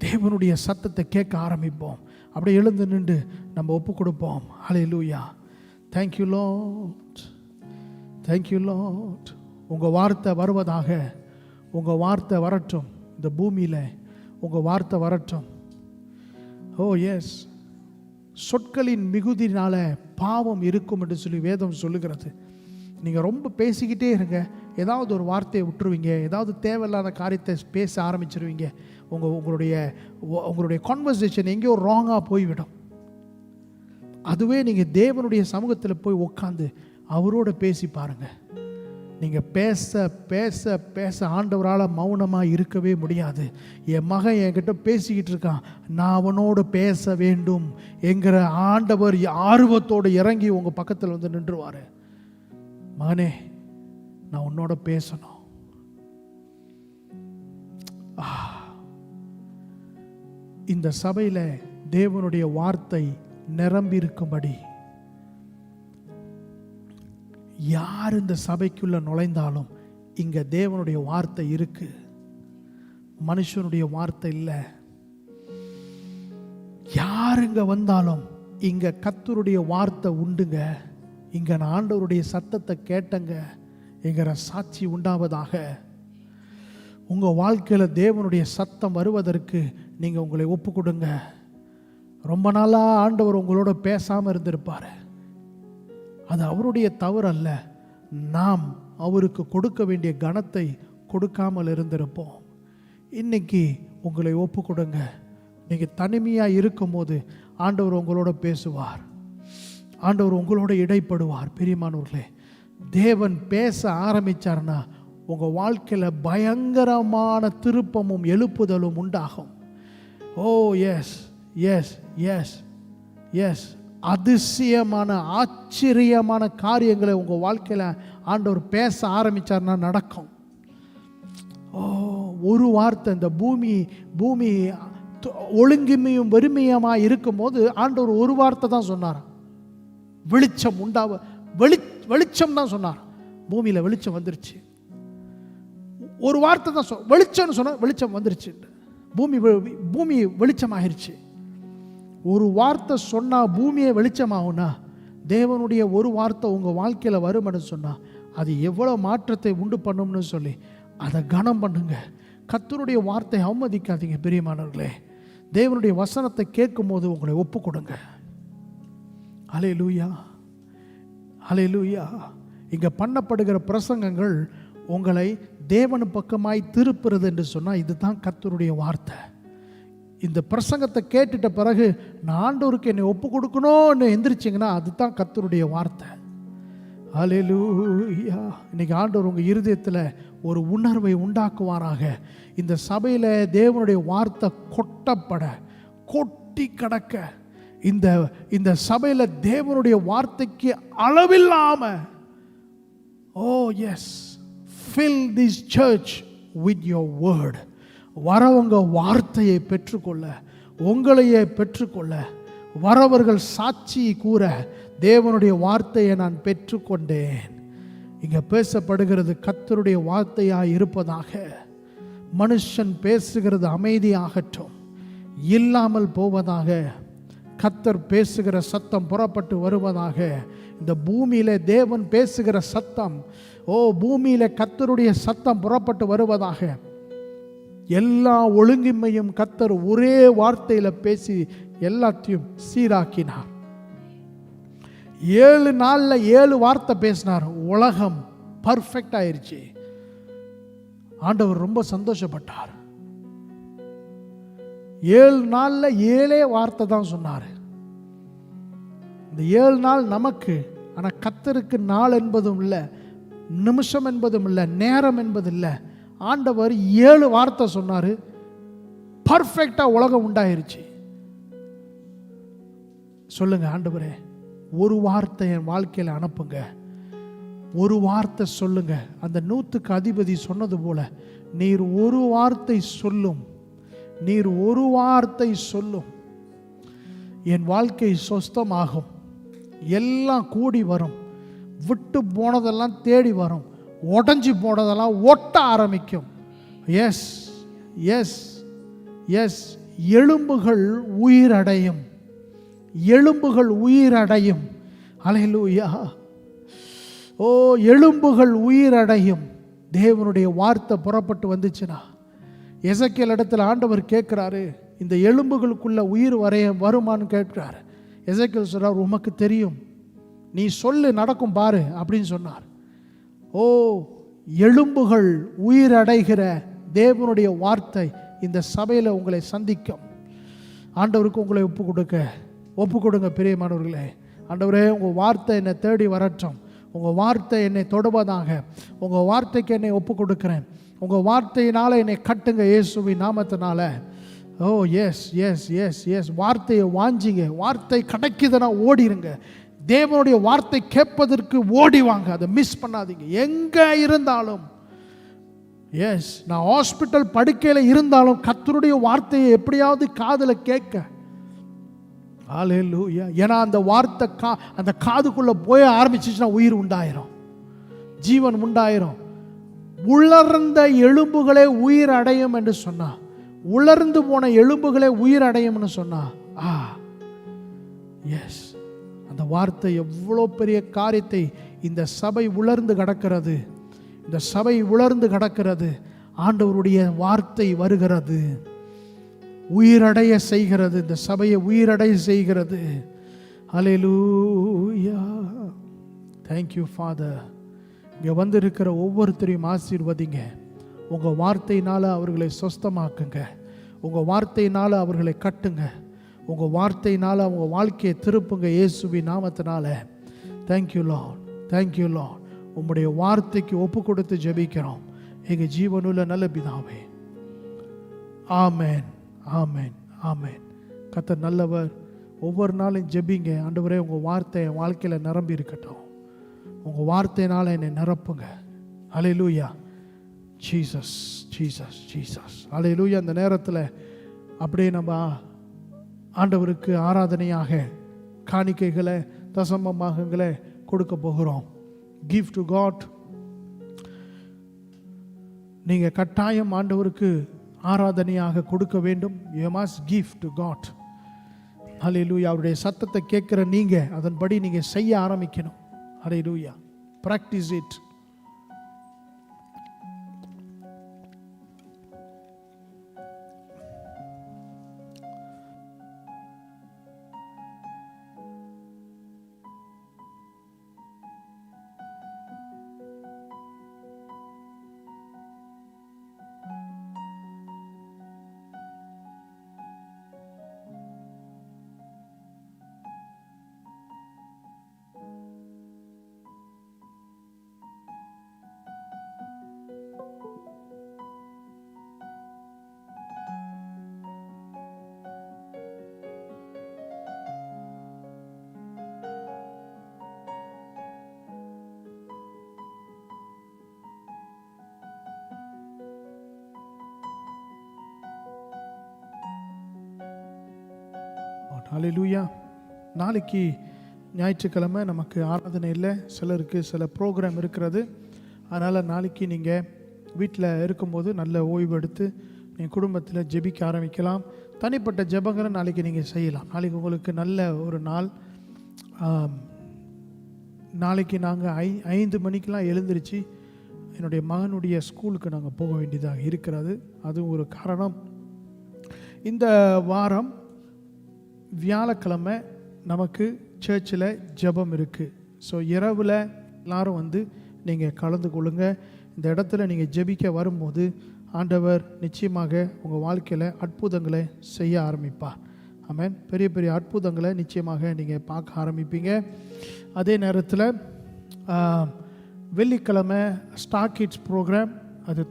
தேவனுடைய சத்தத்தை கேட்க ஆரம்பிப்போம். அப்படியே எழுந்து நின்று நம்ம ஒப்பு கொடுப்போம். ஹல்லேலூயா. Thank you Lord. Thank you Lord. உங்கள் வார்த்தை வருவதாக, உங்கள் வார்த்தை வரட்டும், இந்த பூமியில் உங்கள் வார்த்தை வரட்டும். ஓ எஸ், சொற்களின் மிகுதினால பாவம் இருக்கும் என்று சொல்லி வேதம் சொல்லுகிறது. நீங்கள் ரொம்ப பேசிக்கிட்டே இருங்க, ஏதாவது ஒரு வார்த்தையை விட்டுருவீங்க, ஏதாவது தேவையில்லாத காரியத்தை பேச ஆரம்பிச்சிருவீங்க. உங்களுடைய கான்வர்சேஷன் எங்கேயோ ராங்காக போய்விடும். அதுவே நீங்கள் தேவனுடைய சமூகத்தில் போய் உட்காந்து அவரோட பேசி பாருங்கள். நீங்கள் பேச பேச பேச ஆண்டவரால் மௌனமாக இருக்கவே முடியாது. என் மகன் என்கிட்ட பேசிக்கிட்டு இருக்கான், நான் அவனோடு பேச வேண்டும் என்கிற ஆண்டவர் ஆர்வத்தோடு இறங்கி உங்கள் பக்கத்தில் வந்து நின்றுவார். மகனே, நான் உன்னோட பேசணும். இந்த சபையில தேவனுடைய வார்த்தை நிரம்பி இருக்கும்படி யார் இந்த சபைக்குள்ள நுழைந்தாலும் இங்க தேவனுடைய வார்த்தை இருக்கு, மனுஷனுடைய வார்த்தை இல்லை. யார் இங்க வந்தாலும் இங்க கர்த்தருடைய வார்த்தை உண்டுங்க, இங்க நான் ஆண்டவருடைய சத்தத்தை கேட்டங்க என்கிற சாட்சி உண்டாவதாக. உங்க வாழ்க்கையில தேவனுடைய சத்தம் வருவதற்கு நீங்க உங்களை ஒப்பு கொடுங்க. ரொம்ப நாளா ஆண்டவர் உங்களோட பேசாம இருந்திருப்பாரு, அது அவருடைய தவறு அல்ல. நாம் அவருக்கு கொடுக்க வேண்டிய கனத்தை கொடுக்காமல் இருந்திருப்போம். இன்னைக்கு உங்களை ஒப்பு கொடுங்க. நீங்க தனிமையா இருக்கும்போது ஆண்டவர் உங்களோட பேசுவார், ஆண்டவர் உங்களோட இடைப்படுவார். பிரியமானவர்களே, தேவன் பேச ஆரம்பிச்சார்னா உங்க வாழ்க்கையில பயங்கரமான திருப்பமும் எழுப்புதலும் உண்டாகும். ஓ எஸ் எஸ் எஸ் எஸ் அதிசயமான ஆச்சரியமான காரியங்களை உங்க வாழ்க்கையில ஆண்டவர் பேச ஆரம்பிச்சார்னா நடக்கும். ஓ, ஒரு வார்த்தை, இந்த பூமி ஒழுங்கிமையும் வெறுமையுமா இருக்கும்போது ஆண்டவர் ஒரு வார்த்தை தான் சொன்னார், வெளிச்சம் உண்டாவ. வெளிச்சம் தான் சொன்னார், பூமியில வெளிச்சம் வந்துருச்சு. ஒரு வார்த்தை தான் வெளிச்சம்னு சொன்ன, வெளிச்சம் வந்துருச்சு. பூமி வெளிச்சமாயிருச்சு. ஒரு வார்த்தை சொன்னா பூமியை வெளிச்சமாகும்னா, தேவனுடைய ஒரு வார்த்தை உங்க வாழ்க்கையில வரும்னு சொன்னா அது எவ்வளவு மாற்றத்தை உண்டு பண்ணும்னு சொல்லி அதை கனம் பண்ணுங்க. கர்த்தருடைய வார்த்தை அவமதிக்காதீங்க. பிரியமானவர்களே, தேவனுடைய வசனத்தை கேட்கும் போது உங்களை ஒப்பு கொடுங்க. ஹல்லேலூயா, ஹல்லேலூயா. இங்க பண்ணப்படுகிற பிரசங்கங்கள் உங்களை தேவன் பக்கமாய் திருப்புறது என்று சொன்னா இதுதான் கர்த்தருடைய வார்த்தை. இந்த பிரசங்கத்தை கேட்டுட்ட பிறகு நான் ஆண்டவருக்கு என்னை ஒப்பு கொடுக்கணும்னு எந்திரிச்சிங்கன்னா அதுதான் கர்த்தருடைய வார்த்தை. ஹல்லேலூயா. இன்னைக்கு ஆண்டவர் உங்க இருதயத்தில் ஒரு உணர்வை உண்டாக்குவாராக. இந்த சபையில தேவனுடைய வார்த்தை கொட்டப்பட, கொட்டி கடக்க, இந்த சபையில தேவனுடைய வார்த்தைக்கு அளவில்லாம, ஓ S, fill this church with your word. வரவங்க வார்த்தையை பெற்றுக்கொள்ள, உங்களையே பெற்றுக்கொள்ள, வரவர்கள் சாட்சி கூற, தேவனுடைய வார்த்தையை நான் பெற்றுக்கொண்டேன். இங்க பேசப்படுகிறது கர்த்தருடைய வார்த்தையாய் இருப்பதாக. மனுஷன் பேசுகிறது அமைதியாகட்டும், இல்லாமல் போவதாக. கர்த்தர் பேசுகிற சத்தம் புறப்பட்டு வருவதாக. இந்த பூமியில தேவன் பேசுகிற சத்தம், ஓ பூமியில கர்த்தருடைய சத்தம் புறப்பட்டு வருவதாக. எல்லா ஒழுங்கின்மையும் கர்த்தர் ஒரே வார்த்தையில பேசி எல்லாத்தையும் சீராக்கினார். 7 நாள்ல 7 வார்த்தை பேசினார். உலகம் பர்ஃபெக்ட் ஆயிருச்சு. ஆண்டவர் ரொம்ப சந்தோஷப்பட்டார். 7 நாள்ல 7 வார்த்தை தான் சொன்னார். இந்த 7 நாள் நமக்கு, ஆனா கர்த்தருக்கு நாள் என்பதும் இல்லை, நிமிஷம் என்பதும் இல்லை, நேரம் என்பது இல்லை. ஆண்டவர் 7 வார்த்தை சொன்னாரு, பர்ஃபெக்டா உலகம் உண்டாயிருச்சு. சொல்லுங்க, ஆண்டவரே ஒரு வார்த்தை என் வாழ்க்கையில் அனுப்புங்க, ஒரு வார்த்தை சொல்லுங்க. அந்த 100க்கு அதிபதி சொன்னது போல, நீர் ஒரு வார்த்தை சொல்லும், நீர் ஒரு வார்த்தை சொல்லும், என் வாழ்க்கை சொஸ்தமாகும். எல்லாம் கூடி வரும், விட்டு போனதெல்லாம் தேடி வரும், உடஞ்சி போனதெல்லாம் ஒட்ட ஆரம்பிக்கும். எஸ் எஸ் எஸ், எலும்புகள் உயிரடையும், எலும்புகள் உயிரடையும். ஹல்லேலூயா. ஓ, எலும்புகள் உயிரடையும். தேவனுடைய வார்த்தை புறப்பட்டு வந்துச்சுன்னா, எசேக்கியேல் இடத்துல ஆண்டவர் கேட்கிறாரு, இந்த எலும்புகளுக்குள்ள உயிர் வருமான்னு கேட்கிறாரு. எசேக்கியேல் சொல்றார், உமக்கு தெரியும், நீ சொல்லு நடக்கும் பாரு அப்படின்னு சொன்னார். ஓ, எலும்புகள் உயிரடைகிற தேவனுடைய வார்த்தை இந்த சபையில் உங்களை சந்திக்கும். ஆண்டவருக்கு உங்களை ஒப்பு கொடுங்க பிரியமானவர்களே. ஆண்டவரே, உங்கள் வார்த்தை என்னை தேடி வரட்டும், உங்கள் வார்த்தை என்னை தொடுவதாக. உங்கள் வார்த்தைக்கு என்னை ஒப்பு கொடுக்கிறேன். உங்கள் வார்த்தையினால என்னை கட்டுங்க இயேசுவின் நாமத்தினால. ஓ எஸ் எஸ் எஸ் எஸ், வார்த்தையை வாஞ்சிங்க. வார்த்தை கிடைக்குதுன்னா ஓடிருங்க. தேவனுடைய வார்த்தை கேட்பதற்கு ஓடி வாங்க. அதை மிஸ் பண்ணாதீங்க. எங்கே இருந்தாலும், எஸ், நான் ஹாஸ்பிட்டல் படுக்கையில் இருந்தாலும் கர்த்தருடைய வார்த்தையை எப்படியாவது காதில் கேட்க. ஹல்லேலூயா. ஏன்னா அந்த வார்த்தை அந்த காதுக்குள்ளே போய் ஆரம்பிச்சிச்சுன்னா உயிர் உண்டாயிரும், ஜீவன் உண்டாயிரும். உலர்ந்த எலும்புகளே உயிர் அடையும் என்று சொன்னா, உலர்ந்து போன எலும்புகளே உயிர் அடையும்னு சொன்னா, எஸ், அந்த வார்த்தை எவ்வளோ பெரிய காரியத்தை. இந்த சபை உலர்ந்து கிடக்கிறது, இந்த சபை உலர்ந்து கிடக்கிறது. ஆண்டவருடைய வார்த்தை வருகிறது, உயிரடைய செய்கிறது, இந்த சபையை உயிரடைய செய்கிறது. ஹல்லேலூயா. Thank you Father. இங்கே வந்திருக்கிற ஒவ்வொருத்தரையும் ஆசீர்வதிங்க. உங்கள் வார்த்தையினால் அவர்களை சொஸ்தமாக்குங்க, உங்கள் வார்த்தையினால் அவர்களை கட்டுங்க, உங்கள் வார்த்தையினால் அவங்க வாழ்க்கையை திருப்புங்க இயேசுவின் நாமத்தினால. Thank you Lord, thank you Lord. உம்முடைய வார்த்தைக்கு ஒப்பு கொடுத்து ஜெபிக்கிறோம் எங்கள் ஜீவனுள்ள நல்ல பிதாவே. ஆமேன், ஆமேன், ஆமேன். கர்த்தர் நல்லவர். ஒவ்வொரு நாளும் ஜெபிங்க. ஆண்டவரே, உங்கள் வார்த்தை என் வாழ்க்கையில் நிரம்பி இருக்கட்டும், உங்கள் வார்த்தையினால் என்னை நிரப்புங்க. ஹல்லேலூயா. Jesus, Jesus, Jesus. ஹல்லேலூயா. அந்த நேரத்தில் அப்படியே நம்ம ஆண்டவருக்கு ஆராதனையாக காணிக்கைகளை, தசமபாகங்களை கொடுக்க போகிறோம். Give to God. நீங்கள் கட்டாயம் ஆண்டவருக்கு ஆராதனையாக கொடுக்க வேண்டும். You must give to God. ஹல்லேலூயா. அவருடைய சத்தத்தை கேட்குற நீங்கள் அதன்படி நீங்கள் செய்ய ஆரம்பிக்கணும். ஹல்லேலூயா. Practice it. ஹல்லேலூயா. நாளைக்கு ஞாயிற்றுக்கிழமை நமக்கு ஆராதனை இல்லை. சிலருக்கு சில ப்ரோக்ராம் இருக்கிறது. அதனால் நாளைக்கு நீங்கள் வீட்டில் இருக்கும்போது நல்ல ஓய்வு எடுத்து நீங்கள் குடும்பத்தில் ஜெபிக்க ஆரம்பிக்கலாம். தனிப்பட்ட ஜெபங்களை நாளைக்கு நீங்கள் செய்யலாம். நாளைக்கு உங்களுக்கு நல்ல ஒரு நாள். நாளைக்கு நாங்கள் 5 மணிக்கெலாம் எழுந்திருச்சு என்னுடைய மகனுடைய ஸ்கூலுக்கு நாங்கள் போக வேண்டியதாக இருக்கிறது. அதுவும் ஒரு காரணம். இந்த வாரம் வியாழக்கிழமை நமக்கு சர்ச்சில் ஜெபம் இருக்குது. ஸோ இரவில் எல்லாரும் வந்து நீங்கள் கலந்து கொள்ளுங்க. இந்த இடத்துல நீங்கள் ஜெபிக்க வரும்போது ஆண்டவர் நிச்சயமாக உங்கள் வாழ்க்கையில் அற்புதங்களை செய்ய ஆரம்பிப்பார். ஆமென். பெரிய பெரிய அற்புதங்களை நிச்சயமாக நீங்கள் பார்க்க ஆரம்பிப்பீங்க. அதே நேரத்தில் வெள்ளிக்கிழமை ஸ்டார் கிட்ஸ் ப்ரோக்ராம் அது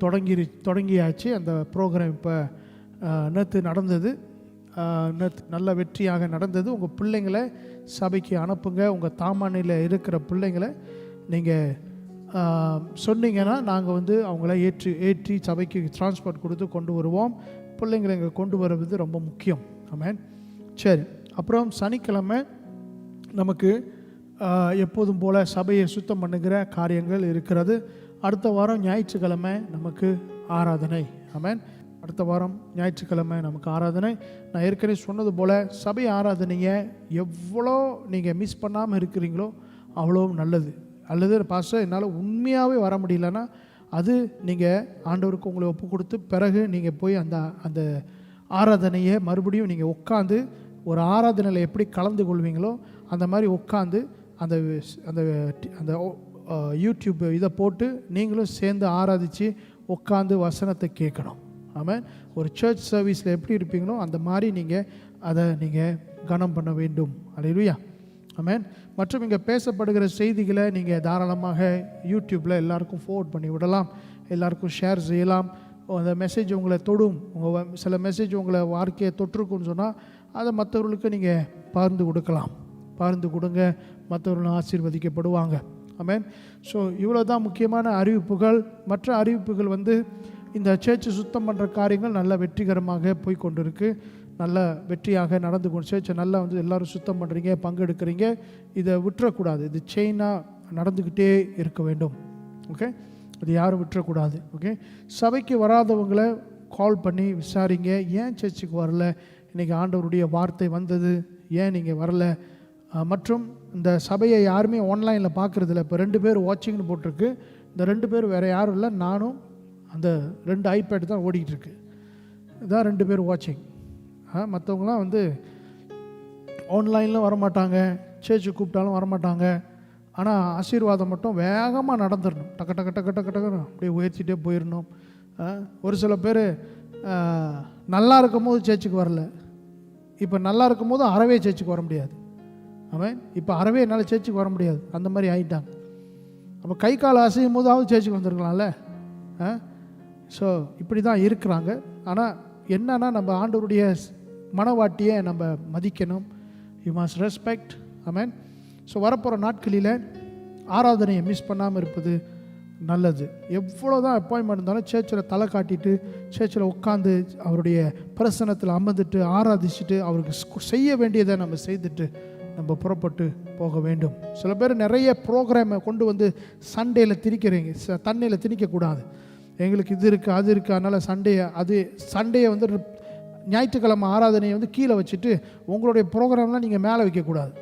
தொடங்கியாச்சு. அந்த ப்ரோக்ராம் இப்போ நேற்று நடந்தது. நேற்று நல்ல வெற்றியாக நடந்தது. உங்கள் பிள்ளைங்களை சபைக்கு அனுப்புங்க. உங்கள் தாமானில் இருக்கிற பிள்ளைங்களை நீங்கள் சொன்னீங்கன்னா நாங்கள் வந்து அவங்கள ஏற்றி சபைக்கு டிரான்ஸ்போர்ட் கொடுத்து கொண்டு வருவோம். பிள்ளைங்களை இங்கே கொண்டு வருவது ரொம்ப முக்கியம். ஆமென். சரி. அப்புறம் சனிக்கிழமை நமக்கு எப்போதும் போல் சபையை சுத்தம் பண்ணுகிற காரியங்கள் இருக்கிறது. அடுத்த வாரம் ஞாயிற்றுக்கிழமை நமக்கு ஆராதனை. ஆமென். அடுத்த வாரம் ஞாயிற்றுக்கிழமை நமக்கு ஆராதனை. நான் ஏற்கனவே சொன்னது போல் சபை ஆராதனையை எவ்வளோ நீங்கள் மிஸ் பண்ணாமல் இருக்கிறீங்களோ அவ்வளோ நல்லது. அல்லது பாஸ்டர் என்னால் உண்மையாகவே வர முடியலன்னா அது நீங்கள் ஆண்டவருக்கு உங்களை ஒப்பு கொடுத்து பிறகு நீங்கள் போய் அந்த ஆராதனையை மறுபடியும் நீங்கள் உட்காந்து ஒரு ஆராதனையில் எப்படி கலந்து கொள்வீங்களோ அந்த மாதிரி உட்காந்து அந்த அந்த அந்த யூடியூப் இதை போட்டு நீங்களும் சேர்ந்து ஆராதித்து உட்காந்து வசனத்தை கேட்கணும். ஆமாம். ஒரு சர்ச் சர்வீஸில் எப்படி இருப்பீங்களோ அந்த மாதிரி அதை நீங்கள் கனம் பண்ண வேண்டும். அல்லேலூயா. ஆமென். மற்றும் இங்கே பேசப்படுகிற செய்திகளை நீங்கள் தாராளமாக யூடியூப்பில் எல்லாருக்கும் ஃபார்வர்ட் பண்ணி விடலாம், எல்லாருக்கும் ஷேர் செய்யலாம். அந்த மெசேஜ் உங்களை தொடும். சில மெசேஜ் உங்களை வாழ்க்கையை தொற்றுக்குன்னு சொன்னால் அதை மற்றவர்களுக்கு நீங்கள் பகிர்ந்து கொடுக்கலாம். பகிர்ந்து கொடுங்க. மற்றவர்களும் ஆசீர்வதிக்கப்படுவாங்க. ஆமென். ஸோ இவ்வளோ தான் முக்கியமான அறிவிப்புகள். மற்ற அறிவிப்புகள் இந்த சேர்ச்சை சுத்தம் பண்ணுற காரியங்கள் நல்ல வெற்றிகரமாக போய் கொண்டு இருக்கு. நல்ல வெற்றியாக நடந்து கொண்டு சேர்ச்சை நல்லா எல்லோரும் சுத்தம் பண்ணுறீங்க, பங்கெடுக்கிறீங்க. இதை விட்டுறக்கூடாது. இது செயினாக நடந்துக்கிட்டே இருக்க வேண்டும். ஓகே, அது யாரும் விட்டுறக்கூடாது. ஓகே, சபைக்கு வராதவங்களை கால் பண்ணி விசாரிங்க. ஏன் சர்ச்சுக்கு வரல? இன்றைக்கி ஆண்டவருடைய வார்த்தை வந்தது, ஏன் நீங்கள் வரல? மற்றும் இந்த சபையை யாருமே ஆன்லைனில் பார்க்குறதில்ல. இப்போ 2 பேர் வாட்சிங்னு போட்டிருக்கு. இந்த 2 பேர் வேறு யாரும் இல்லை, நானும் அந்த 2 ஐபேட் தான் ஓடிக்கிட்டு இருக்கு. இதான் 2 பேர் வாட்சிங். மற்றவங்களாம் ஆன்லைனில் வரமாட்டாங்க, சேர்ச்சு கூப்பிட்டாலும் வரமாட்டாங்க. ஆனால் ஆசீர்வாதம் மட்டும் வேகமாக நடந்துடணும். டக்கு டக்கு டக்கு டக்கு டக்குன்னு அப்படியே உயர்த்திட்டே போயிடணும். ஒரு சில பேர் நல்லா இருக்கும் போது சேர்ச்சுக்கு வரல, இப்போ நல்லா இருக்கும் போது அறவே சேர்ச்சுக்கு வர முடியாது. அவன் இப்போ அறவே என்னால் சேர்ச்சுக்கு வர முடியாது, அந்த மாதிரி ஆகிட்டாங்க. அப்போ கை கால் அசையும் போதாவது சேர்ச்சுக்கு வந்திருக்கலாம்ல. ஸோ இப்படி தான் இருக்கிறாங்க. ஆனால் என்னன்னா, நம்ம ஆண்டவருடைய மனவாட்டியை நம்ம மதிக்கணும். You must respect. Amen. So வரப்போகிற நாட்களில் ஆராதனையை மிஸ் பண்ணாமல் இருப்பது நல்லது. எவ்வளோ தான் அப்பாயின்மெண்ட் இருந்தாலும் சேர்ச்சில் தலை காட்டிட்டு சேர்ச்சில் உட்காந்து அவருடைய பிரசனத்தில் அமர்ந்துட்டு ஆராதிச்சுட்டு அவருக்கு செய்ய வேண்டியதை நம்ம செய்துட்டு நம்ம புறப்பட்டு போக வேண்டும். சில பேர் நிறைய ப்ரோக்ராமை கொண்டு சண்டேயில் திணிக்கிறீங்க. தண்ணியில் திணிக்கக்கூடாது. எங்களுக்கு இது இருக்குது, அது இருக்குது, அதனால் சண்டையை ஞாயிற்றுக்கிழமை ஆராதனையை கீழே வச்சுட்டு உங்களுடைய ப்ரோக்ராம்லாம் நீங்கள் மேலே வைக்கக்கூடாது.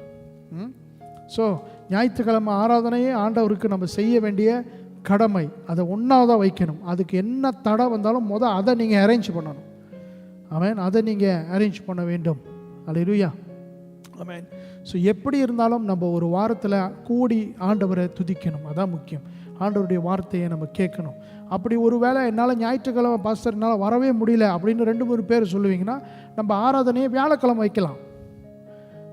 ஸோ ஞாயிற்றுக்கிழமை ஆராதனையே ஆண்டவருக்கு நம்ம செய்ய வேண்டிய கடமை. அதை ஒன்றாவதாக வைக்கணும். அதுக்கு என்ன தடை வந்தாலும் அதை நீங்கள் அரேஞ்ச் பண்ணணும். ஆமென். அதை நீங்கள் அரேஞ்ச் பண்ண வேண்டும். அல்லேலூயா. ஆமென். ஸோ எப்படி இருந்தாலும் நம்ம ஒரு வாரத்தில் கூடி ஆண்டவரை துதிக்கணும். அதான் முக்கியம். ஆண்டவருடைய வார்த்தையை நம்ம கேட்கணும். அப்படி ஒரு வேளை என்னால் ஞாயிற்றுக்கிழமை பாஸ்டர் என்னால் வரவே முடியல அப்படின்னு 2-3 பேர் சொல்லுவீங்கன்னா, நம்ம ஆராதனையை வியாழக்கிழமை வைக்கலாம்,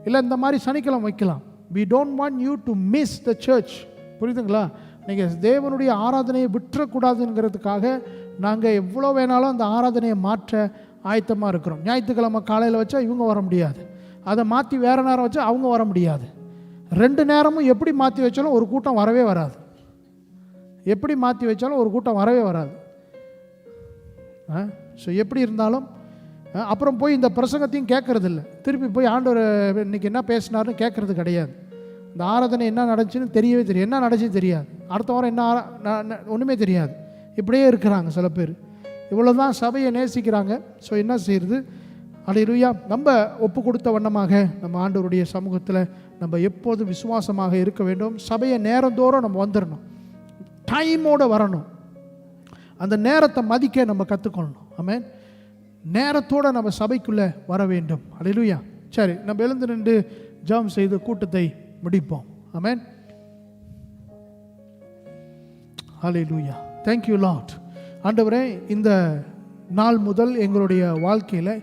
இல்லை இந்த மாதிரி சனிக்கிழமை வைக்கலாம். We don't want you to miss the church. புரியுதுங்களா? நீங்கள் தேவனுடைய ஆராதனையை விட்டுறக்கூடாதுங்கிறதுக்காக நாங்கள் எவ்வளோ வேணாலும் அந்த ஆராதனையை மாற்ற ஆயத்தமாக இருக்கிறோம். ஞாயிற்றுக்கிழமை காலையில் வச்சா இவங்க வர முடியாது, அதை மாற்றி வேறு நேரம் வச்சா அவங்க வர முடியாது. 2 நேரமும் எப்படி மாற்றி வச்சாலும் ஒரு கூட்டம் வரவே வராது. எப்படி மாற்றி வச்சாலும் ஒரு கூட்டம் வரவே வராது. ஸோ எப்படி இருந்தாலும் அப்புறம் போய் இந்த பிரசங்கத்தையும் கேட்கறதில்ல. திருப்பி போய் ஆண்டவர் இன்னைக்கு என்ன பேசினார்னு கேட்கறது கிடையாது. இந்த ஆராதனை என்ன நடந்துச்சுன்னு தெரியவே தெரியும், என்ன நடந்துச்சுன்னு தெரியாது, அடுத்த வாரம் என்ன ஒன்றுமே தெரியாது. இப்படியே இருக்கிறாங்க சில பேர். இவ்வளோ தான் சபையை நேசிக்கிறாங்க. ஸோ என்ன செய்யுது? அல்லேலூயா. நம்ம ஒப்பு கொடுத்த வண்ணமாக நம்ம ஆண்டவருடைய சமூகத்தில் நம்ம எப்போதும் விசுவாசமாக இருக்க வேண்டும். சபையை நேரந்தோறும் நம்ம வந்துடணும், டைமோடு வரணும். அந்த நேரத்தை மதிக்க நம்ம கற்றுக்கொள்ளணும். ஆமென். நேரத்தோடு நம்ம சபைக்குள்ளே வர வேண்டும். அல்லேலூயா. சரி, நம்ம எழுந்து நின்று ஜெபம் செய்து கூட்டத்தை முடிப்போம். ஆமென். அல்லேலூயா. Thank you Lord. ஆண்டவரே, இந்த நாள் முதல் எங்களுடைய வாழ்க்கையில்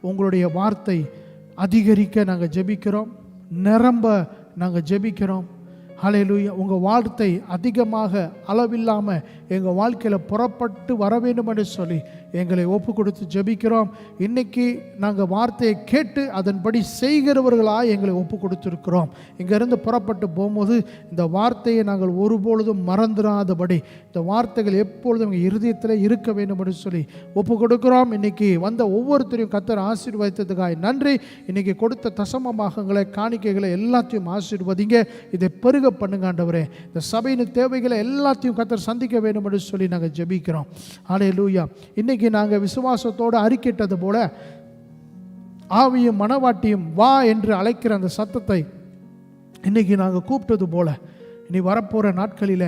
உங்களுடைய வார்த்தை அதிகரிக்க நாங்கள் ஜெபிக்கிறோம், நிரம்ப நாங்கள் ஜெபிக்கிறோம். ஹல்லேலூயா. உங்கள் வார்த்தை அதிகமாக அளவில்லாமல் எங்கள் வாழ்க்கையில் புறப்பட்டு வர வேண்டும் என்று சொல்லி எங்களை ஒப்பு கொடுத்து ஜெபிக்கிறோம். இன்றைக்கி நாங்கள் வார்த்தையை கேட்டு அதன்படி செய்கிறவர்களாக எங்களை ஒப்பு கொடுத்துருக்கிறோம். இங்கேருந்து புறப்பட்டு போகும்போது இந்த வார்த்தையை நாங்கள் ஒருபொழுதும் மறந்துடாதபடி இந்த வார்த்தைகள் எப்பொழுதும் எங்கள் இருதயத்தில் இருக்க வேண்டும் என்று சொல்லி ஒப்பு கொடுக்கிறோம். இன்றைக்கி வந்த ஒவ்வொருத்தரையும் கர்த்தர் ஆசீர்வதித்ததுக்காக நன்றி. இன்றைக்கி கொடுத்த தசமபாகங்களை, காணிக்கைகளை எல்லாத்தையும் ஆசீர்வதிங்க. இதை பெருக பண்ணுங்க ஆண்டவரே. இந்த சபையின் தேவைகளை எல்லாத்தையும் கர்த்தர் சந்திக்க வேண்டும் என்று சொல்லி நாங்கள் ஜெபிக்கிறோம். ஹல்லேலூயா. இன்னைக்கு நாங்கள் விசுவாசத்தோடு அறிக்கையிட்டது போல ஆவியும் மனவாட்டியும் வா என்று அழைக்கிற அந்த சத்தத்தை இன்னைக்கு நாங்கள் கூப்பிட்டது போல இனி வரப்போகிற நாட்களில்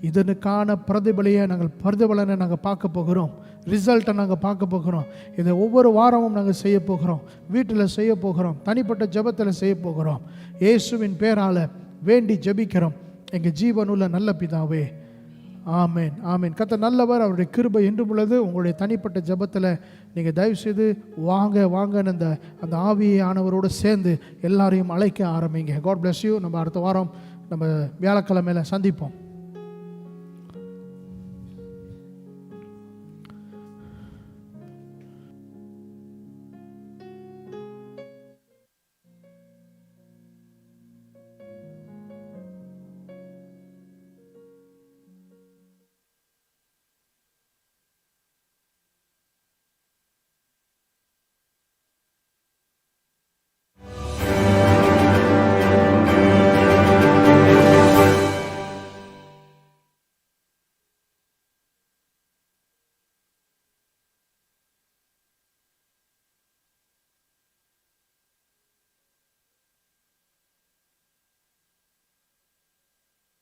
இதனுக்கான பிரதிபலனை நாங்கள் பார்க்க போகிறோம். ரிசல்ட்டை நாங்கள் பார்க்க போகிறோம். இதை ஒவ்வொரு வாரமும் நாங்கள் செய்ய போகிறோம், வீட்டில் செய்ய போகிறோம், தனிப்பட்ட ஜெபத்தில் செய்ய போகிறோம். இயேசுவின் பேரால் வேண்டி ஜெபிக்கிறோம் எங்கள் ஜீவனுள்ள நல்ல பிதாவே. ஆமேன், ஆமேன். கர்த்தர் நல்லவர், அவருடைய கிருபை என்றும் உள்ளது. உங்களுடைய தனிப்பட்ட ஜெபத்தில் நீங்கள் தயவுசெய்து வாங்கன்னு அந்த ஆவியானவரோடு சேர்ந்து எல்லாரையும் அழைக்க ஆரம்பிங்க. God bless you. நம்ம அடுத்த வாரம் நம்ம வியாழக்கிழமையில் சந்திப்போம்.